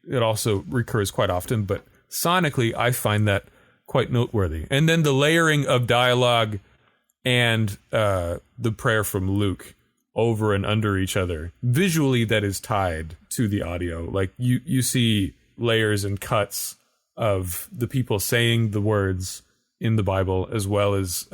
it also recurs quite often, but sonically, I find that quite noteworthy. And then the layering of dialogue and the prayer from Luke over and under each other. Visually, that is tied to the audio. Like, you see layers and cuts of the people saying the words in the Bible, as well as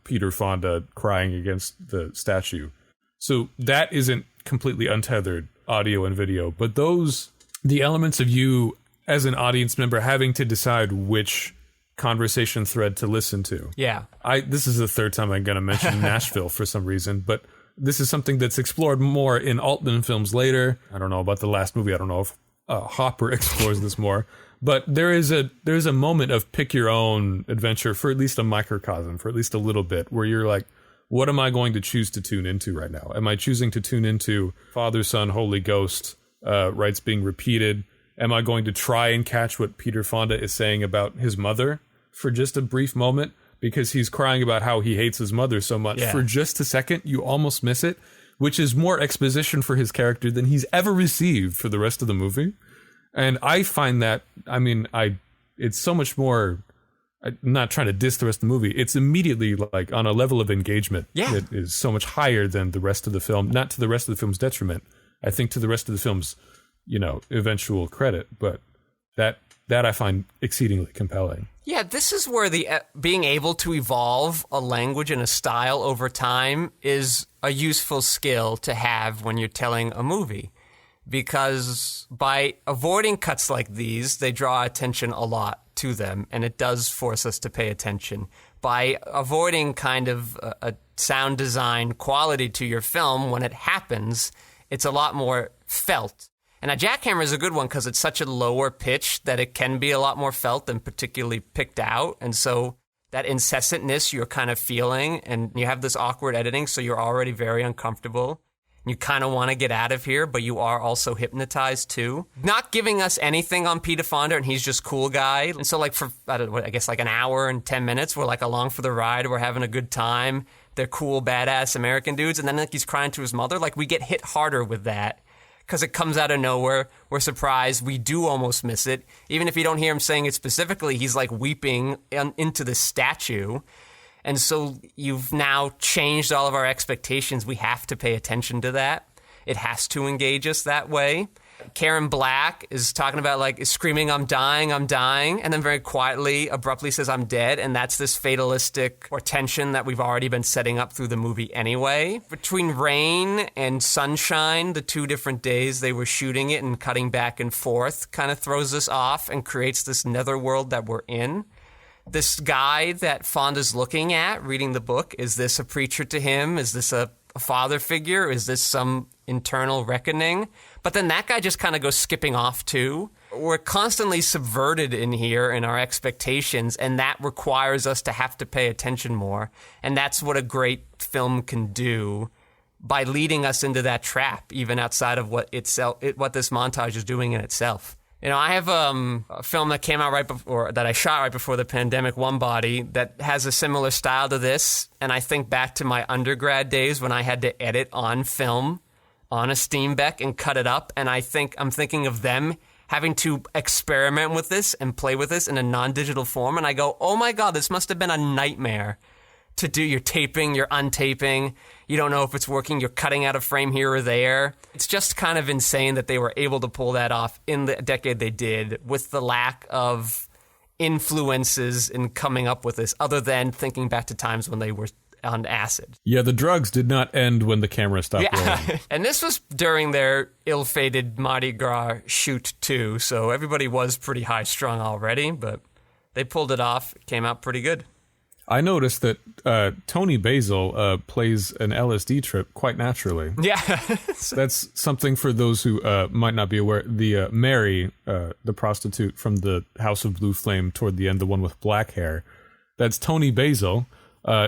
Peter Fonda crying against the statue. So that isn't completely untethered audio and video, but the elements of you as an audience member having to decide which conversation thread to listen to. Yeah. This is the third time I'm going to mention Nashville for some reason, but this is something that's explored more in Altman films later. I don't know about the last movie. I don't know if Hopper explores this more, but there's a moment of pick your own adventure for at least a microcosm, for at least a little bit, where you're like, what am I going to choose to tune into right now? Am I choosing to tune into Father, Son, Holy Ghost rites being repeated? Am I going to try and catch what Peter Fonda is saying about his mother for just a brief moment? Because he's crying about how he hates his mother so much. Yeah. For just a second, you almost miss it, which is more exposition for his character than he's ever received for the rest of the movie. And I find that, I mean, it's so much more, I'm not trying to diss the rest of the movie. It's immediately like on a level of engagement that is so much higher than the rest of the film, not to the rest of the film's detriment. I think to the rest of the film's, eventual credit, but that I find exceedingly compelling. Yeah, this is where the being able to evolve a language and a style over time is a useful skill to have when you're telling a movie. Because by avoiding cuts like these, they draw attention a lot to them, and it does force us to pay attention. by avoiding kind of a sound design quality to your film, when it happens, it's a lot more felt. And a jackhammer is a good one because it's such a lower pitch that it can be a lot more felt than particularly picked out. And so that incessantness you're kind of feeling, and you have this awkward editing, so you're already very uncomfortable. You kind of want to get out of here, but you are also hypnotized too. Not giving us anything on Peter Fonda, and he's just cool guy. And so like for, I don't know, I guess like an hour and 10 minutes, we're like along for the ride. We're having a good time. They're cool, badass American dudes. And then like he's crying to his mother. Like we get hit harder with that because it comes out of nowhere. We're surprised. We do almost miss it. Even if you don't hear him saying it specifically, he's like weeping into the statue. And so you've now changed all of our expectations. We have to pay attention to that. It has to engage us that way. Karen Black is talking about like screaming, I'm dying, and then very quietly, abruptly says, I'm dead. And that's this fatalistic or tension that we've already been setting up through the movie anyway. Between rain and sunshine, the 2 different days they were shooting it and cutting back and forth kind of throws us off and creates this netherworld that we're in. This guy that Fonda's looking at, reading the book, is this a preacher to him? Is this a father figure? Is this some internal reckoning? But then that guy just kind of goes skipping off too. We're constantly subverted in here in our expectations, and that requires us to have to pay attention more. And that's what a great film can do by leading us into that trap, even outside of what this montage is doing in itself. You know, I have a film that came out right before, that I shot right before the pandemic, One Body, that has a similar style to this. And I think back to my undergrad days when I had to edit on film on a Steenbeck and cut it up. And I'm thinking of them having to experiment with this and play with this in a non-digital form. And I go, oh my God, this must have been a nightmare to do. You're taping, you're untaping, you don't know if it's working, you're cutting out a frame here or there. It's just kind of insane that they were able to pull that off in the decade they did with the lack of influences in coming up with this, other than thinking back to times when they were on acid. Yeah, the drugs did not end when the camera stopped rolling. And this was during their ill-fated Mardi Gras shoot too, so everybody was pretty high-strung already, but they pulled it off. It came out pretty good. I noticed that Tony Basil plays an LSD trip quite naturally. Yeah. That's something for those who might not be aware. The Mary, the prostitute from the House of Blue Flame toward the end, the one with black hair, that's Tony Basil.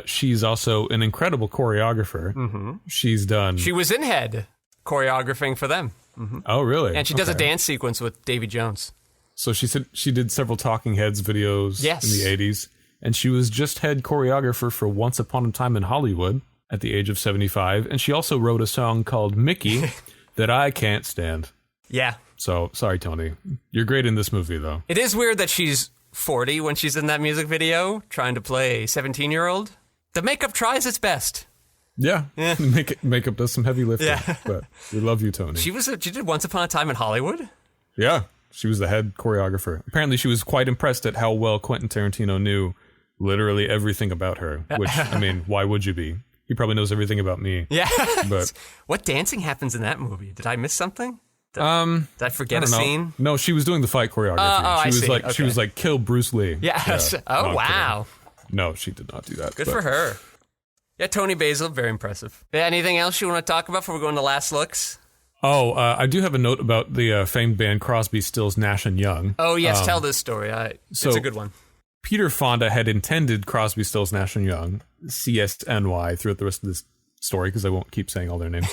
She's also an incredible choreographer. Mm-hmm. She was in Head choreographing for them. Mm-hmm. Oh, really? And she does a dance sequence with Davy Jones. So she said she did several Talking Heads videos in the 80s. And she was just head choreographer for Once Upon a Time in Hollywood at the age of 75. And she also wrote a song called Mickey that I can't stand. Yeah. So, sorry, Tony. You're great in this movie, though. It is weird that she's 40 when she's in that music video, trying to play a 17-year-old. The makeup tries its best. Yeah. Makeup does some heavy lifting. Yeah. But we love you, Tony. She did Once Upon a Time in Hollywood? Yeah. She was the head choreographer. Apparently, she was quite impressed at how well Quentin Tarantino knew literally everything about her, which, I mean, why would you be? He probably knows everything about me. Yeah. But what dancing happens in that movie? Did I miss something? Did I forget a scene? No, she was doing the fight choreography. She was like, kill Bruce Lee. Yes. Yeah. Oh, wow. No, she did not do that. Good for her. Yeah, Tony Basil, very impressive. Anything else you want to talk about before we go into last looks? Oh, I do have a note about the famed band Crosby, Stills, Nash & Young. Oh, yes, tell this story. It's a good one. Peter Fonda had intended Crosby, Stills, Nash & Young, CSNY, throughout the rest of this story, because I won't keep saying all their names.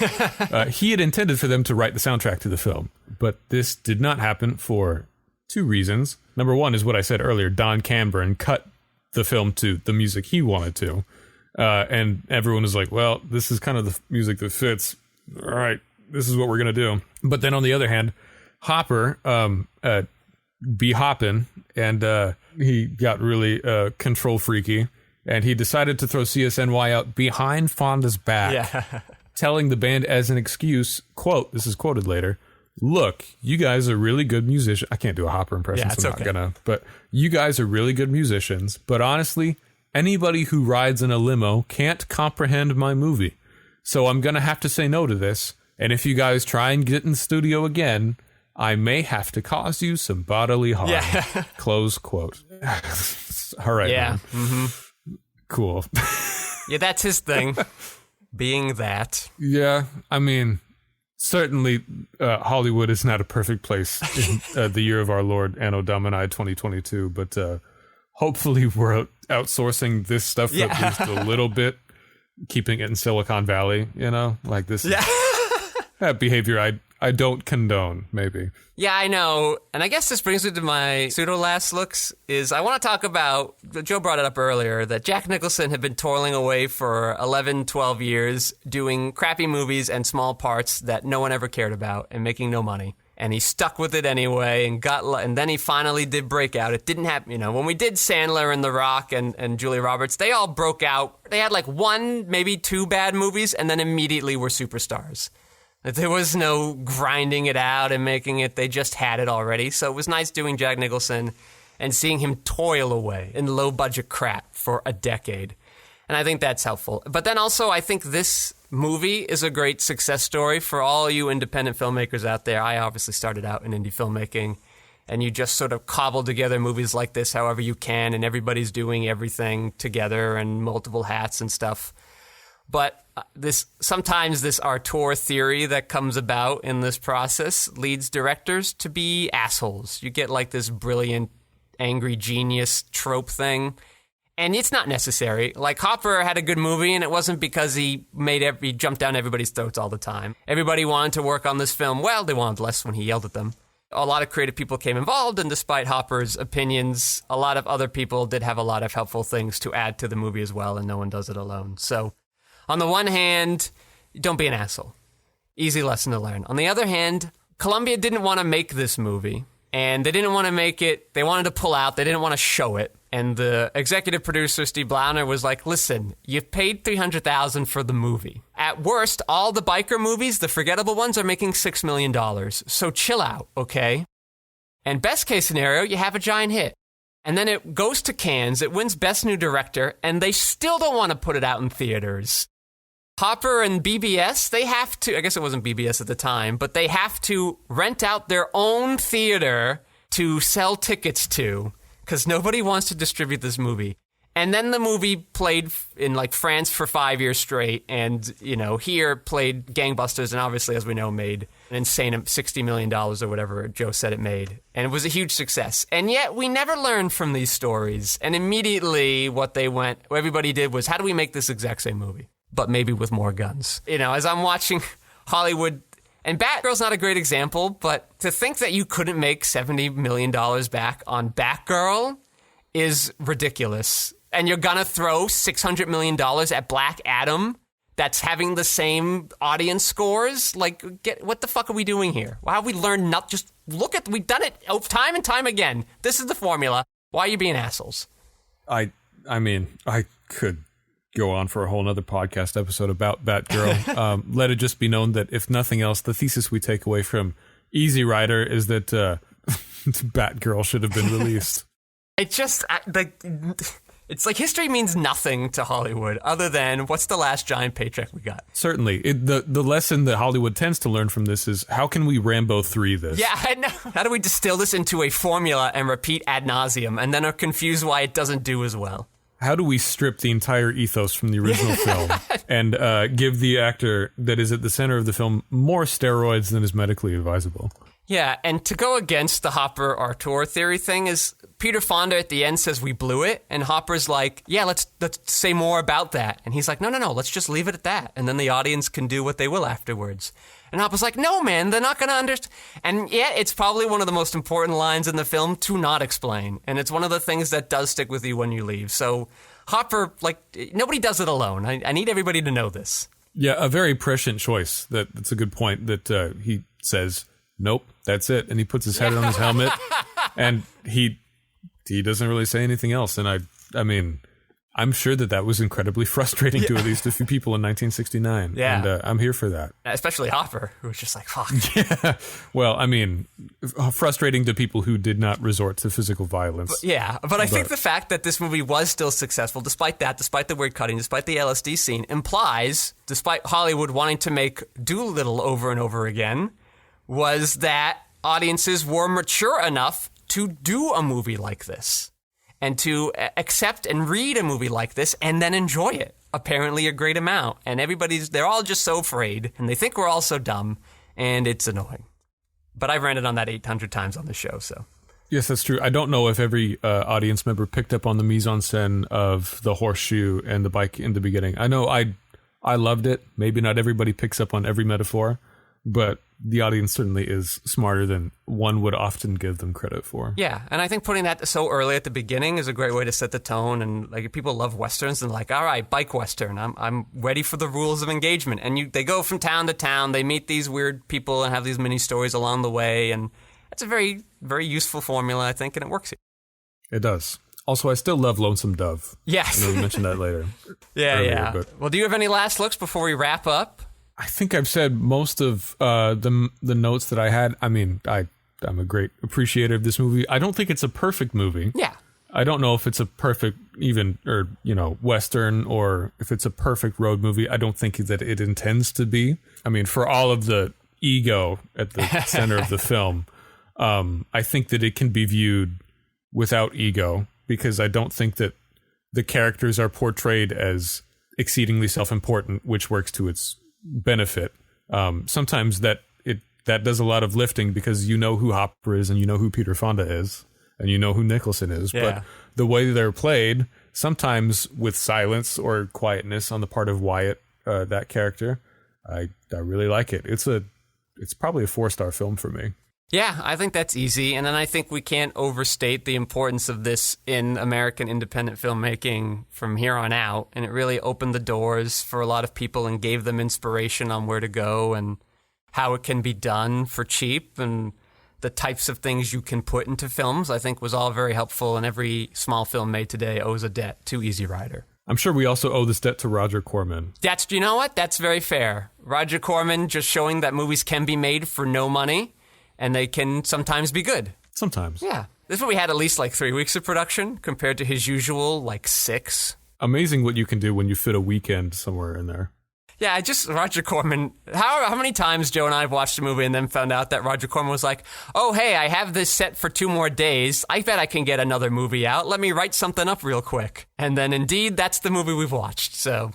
He had intended for them to write the soundtrack to the film, but this did not happen for 2 reasons. Number one is what I said earlier. Don Cameron cut the film to the music he wanted to, and everyone was like, well, this is kind of the music that fits. All right, this is what we're going to do. But then on the other hand, Hopper be hopping, and he got really control freaky, and he decided to throw CSNY out behind Fonda's back, telling the band as an excuse, quote, this is quoted later, look, you guys are really good musicians. I can't do a Hopper impression, so I'm not gonna, but you guys are really good musicians, but honestly, anybody who rides in a limo can't comprehend my movie, so I'm gonna have to say no to this, and if you guys try and get in the studio again, I may have to cause you some bodily harm. Yeah. Close quote. All right. Yeah. Mm-hmm. cool. Yeah, that's his thing. Being that. Yeah, I mean, certainly Hollywood is not a perfect place in the year of our Lord Anno Domini 2022, but hopefully we're outsourcing this stuff at least a little bit, keeping it in Silicon Valley, like this that behavior I don't condone, maybe. Yeah, I know. And I guess this brings me to my pseudo-last looks, is I want to talk about, Joe brought it up earlier, that Jack Nicholson had been toiling away for 11, 12 years doing crappy movies and small parts that no one ever cared about and making no money. And he stuck with it anyway and then he finally did break out. It didn't happen, when we did Sandler and The Rock and Julia Roberts, they all broke out. They had like one, maybe two bad movies and then immediately were superstars. There was no grinding it out and making it. They just had it already. So it was nice doing Jack Nicholson and seeing him toil away in low-budget crap for a decade. And I think that's helpful. But then also, I think this movie is a great success story for all you independent filmmakers out there. I obviously started out in indie filmmaking, and you just sort of cobble together movies like this however you can, and everybody's doing everything together and multiple hats and stuff. But sometimes this auteur theory that comes about in this process leads directors to be assholes. You get like this brilliant, angry genius trope thing, and it's not necessary. Like Hopper had a good movie, and it wasn't because he jumped down everybody's throats all the time. Everybody wanted to work on this film. Well, they wanted less when he yelled at them. A lot of creative people came involved, and despite Hopper's opinions, a lot of other people did have a lot of helpful things to add to the movie as well, and no one does it alone. So on the one hand, don't be an asshole. Easy lesson to learn. On the other hand, Columbia didn't want to make this movie, and they didn't want to make it. They wanted to pull out. They didn't want to show it. And the executive producer, Steve Blauner, was like, listen, you've paid $300,000 for the movie. At worst, all the biker movies, the forgettable ones, are making $6 million. So chill out, okay? And best case scenario, you have a giant hit. And then it goes to Cannes, it wins Best New Director, and they still don't want to put it out in theaters. Hopper and BBS, they have to, I guess it wasn't BBS at the time, but they have to rent out their own theater to sell tickets to, because nobody wants to distribute this movie. And then the movie played in like France for 5 years straight, and here played gangbusters, and obviously, as we know, made an insane $60 million or whatever Joe said it made. And it was a huge success. And yet we never learned from these stories. And immediately what everybody did was, how do we make this exact same movie, but maybe with more guns? As I'm watching Hollywood, and Batgirl's not a great example, but to think that you couldn't make $70 million back on Batgirl is ridiculous. And you're gonna throw $600 million at Black Adam that's having the same audience scores? Like, what the fuck are we doing here? Why have we learned we've done it time and time again. This is the formula. Why are you being assholes? I mean, I could go on for a whole nother podcast episode about Batgirl. Let it just be known that if nothing else, the thesis we take away from Easy Rider is that Batgirl should have been released. It's like history means nothing to Hollywood other than what's the last giant paycheck we got. Certainly. The lesson that Hollywood tends to learn from this is, how can we Rambo 3 this? Yeah, I know. How do we distill this into a formula and repeat ad nauseum and then are confused why it doesn't do as well? How do we strip the entire ethos from the original film and give the actor that is at the center of the film more steroids than is medically advisable? Yeah, and to go against the Hopper auteur theory thing is Peter Fonda at the end says we blew it, and Hopper's like, yeah, let's say more about that. And he's like, no, let's just leave it at that. And then the audience can do what they will afterwards. And Hopper's like, no, man, they're not going to understand. And yeah, it's probably one of the most important lines in the film to not explain. And it's one of the things that does stick with you when you leave. So Hopper, nobody does it alone. I need everybody to know this. Yeah, a very prescient choice. That's a good point that he says, nope, that's it. And he puts his head on his helmet, and he doesn't really say anything else. And I mean, I'm sure that was incredibly frustrating to at least a few people in 1969. Yeah. And I'm here for that. Especially Hopper, who was just like, fuck. Yeah. Well, I mean, frustrating to people who did not resort to physical violence. But I think the fact that this movie was still successful, despite that, despite the weird cutting, despite the LSD scene, implies, despite Hollywood wanting to make Doolittle over and over again, was that audiences were mature enough to do a movie like this. and to accept and read a movie like this and then enjoy it. Apparently a great amount. And they're all just so afraid, and they think we're all so dumb, and it's annoying. But I've ranted on that 800 times on the show, so. Yes, that's true. I don't know if every audience member picked up on the mise-en-scène of the horseshoe and the bike in the beginning. I know I loved it. Maybe not everybody picks up on every metaphor, but the audience certainly is smarter than one would often give them credit for. Yeah, and I think putting that so early at the beginning is a great way to set the tone. And like, if people love westerns, and like, all right, bike western, I'm ready for the rules of engagement. And they go from town to town, they meet these weird people and have these mini stories along the way, and it's a very, very useful formula, I think, and it works. It does. Also, I still love Lonesome Dove. Yes. I know we mentioned that later. Yeah. But. Well, do you have any last looks before we wrap up? I think I've said most of the notes that I had. I mean, I'm a great appreciator of this movie. I don't think it's a perfect movie. Yeah. I don't know if it's a perfect Western, or if it's a perfect road movie. I don't think that it intends to be. I mean, for all of the ego at the center of the film, I think that it can be viewed without ego, because I don't think that the characters are portrayed as exceedingly self-important, which works to its benefit. Sometimes that does a lot of lifting, because you know who Hopper is, and you know who Peter Fonda is, and you know who Nicholson is. Yeah. But the way they're played, sometimes with silence or quietness on the part of Wyatt, that character, I really like it. It's probably a 4-star film for me. Yeah, I think that's easy. And then I think we can't overstate the importance of this in American independent filmmaking from here on out. And it really opened the doors for a lot of people and gave them inspiration on where to go and how it can be done for cheap. And the types of things you can put into films, I think, was all very helpful. And every small film made today owes a debt to Easy Rider. I'm sure we also owe this debt to Roger Corman. You know what? That's very fair. Roger Corman just showing that movies can be made for no money. And they can sometimes be good. Sometimes. Yeah. This one we had at least like 3 weeks of production compared to his usual like 6. Amazing what you can do when you fit a weekend somewhere in there. Yeah, Roger Corman. How many times Joe and I have watched a movie and then found out that Roger Corman was like, oh, hey, I have this set for 2 more days. I bet I can get another movie out. Let me write something up real quick. And then indeed, that's the movie we've watched. So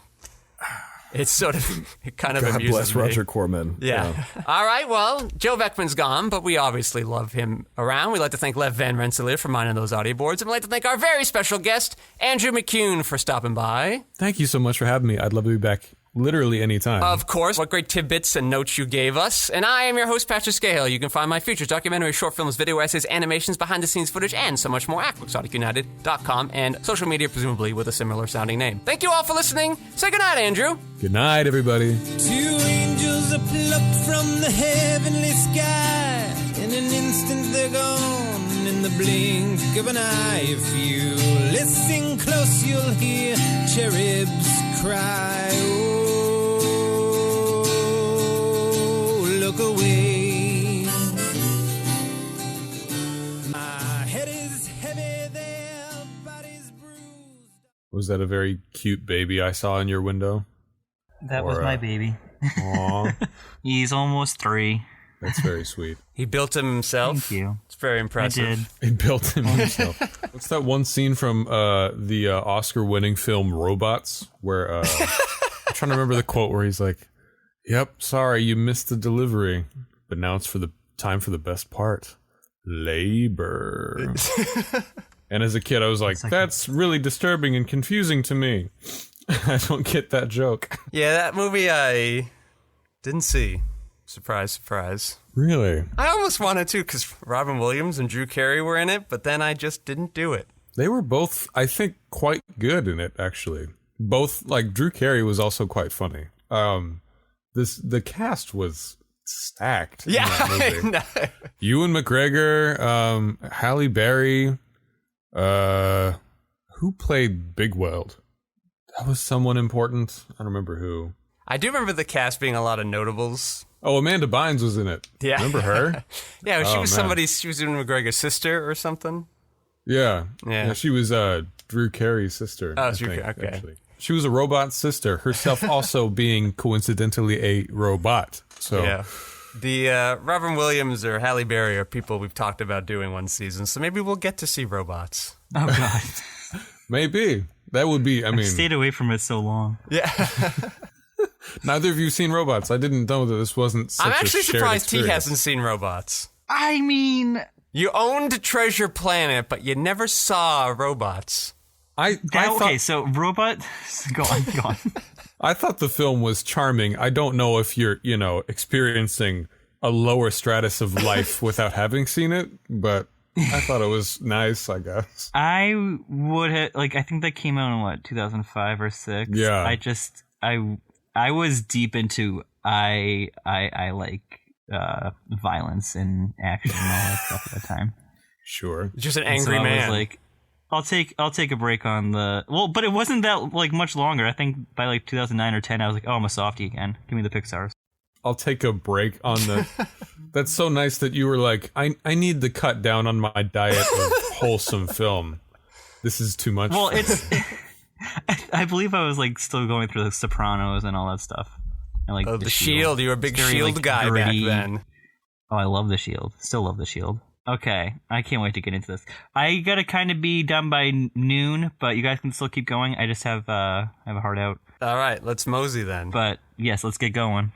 it's sort of kind of amusing. God bless Roger Corman. Yeah. All right. Well, Joe Vekeman's gone, but we obviously love him around. We'd like to thank Lev Van Rensselaer for minding those audio boards. And we'd like to thank our very special guest, Andrew McUne, for stopping by. Thank you so much for having me. I'd love to be back literally anytime. Of course. What great tidbits and notes you gave us. And I am your host, Patrick Skeyhill. You can find my features, documentaries, short films, video essays, animations, behind-the-scenes footage, and so much more at QuixoticUnited.com and social media, presumably with a similar-sounding name. Thank you all for listening. Say goodnight, Andrew. Good night, everybody. 2 angels are plucked from the heavenly sky. In an instant they're gone, in the blink of an eye. If you listen close, you'll hear cherubs cry. Oh, look away. My head is heavy, their bodies bruised. Was that a very cute baby I saw in your window? That was my baby. Aw. He's almost 3. That's very sweet. He built him himself. Thank you. It's very impressive. I did. He built him himself. What's that one scene from the Oscar-winning film Robots, where I'm trying to remember the quote where he's like, "Yep, sorry, you missed the delivery, but now it's for the time for the best part, labor." And as a kid, I was like, "That's really disturbing and confusing to me. I don't get that joke." Yeah, that movie I didn't see. Surprise, surprise. Really? I almost wanted to, because Robin Williams and Drew Carey were in it, but then I just didn't do it. They were both, I think, quite good in it, actually. Both, like, Drew Carey was also quite funny. The cast was stacked. Yeah, in that movie. I know. Ewan McGregor, Halle Berry, who played Big Weld? That was someone important. I don't remember who. I do remember the cast being a lot of notables. Oh, Amanda Bynes was in it. Yeah. Remember her? Yeah, she was man. she was Ewan McGregor's sister or something. Yeah. Yeah. She was Drew Carey's sister. Oh, I Drew think, Carey, okay. Actually. She was a robot sister, herself also being coincidentally a robot. So Yeah. The Robin Williams or Halle Berry are people we've talked about doing one season, so maybe we'll get to see robots. Oh God. Maybe. That would be, I mean... stayed away from it so long. Yeah. Neither of you seen Robots. I didn't know that this wasn't such I'm actually a shared surprised experience. T hasn't seen Robots. I mean... You owned Treasure Planet, but you never saw Robots. Okay, so Robot... Go on. I thought the film was charming. I don't know if you're, experiencing a lower stratus of life without having seen it, but I thought it was nice, I guess. I would have... I think that came out in, 2005 or 6? Yeah. I was deep into... I like... violence and action and all that stuff at the time. Sure. Just an And angry so man. I was like, I'll take a break on the... Well, but it wasn't that, much longer. I think by, 2009 or 10, I was like, oh, I'm a softie again. Give me the Pixars. I'll take a break on the... That's so nice that you were like, I need to cut down on my diet of wholesome film. This is too much. Well, it's... I believe I was, still going through The Sopranos and all that stuff. And, the Shield. You were a big Shield guy gritty. back then. Oh, I love The Shield. Still love The Shield. Okay, I can't wait to get into this. I gotta kind of be done by noon, but you guys can still keep going. I just have a heart out. All right, let's mosey then. But yes, let's get going.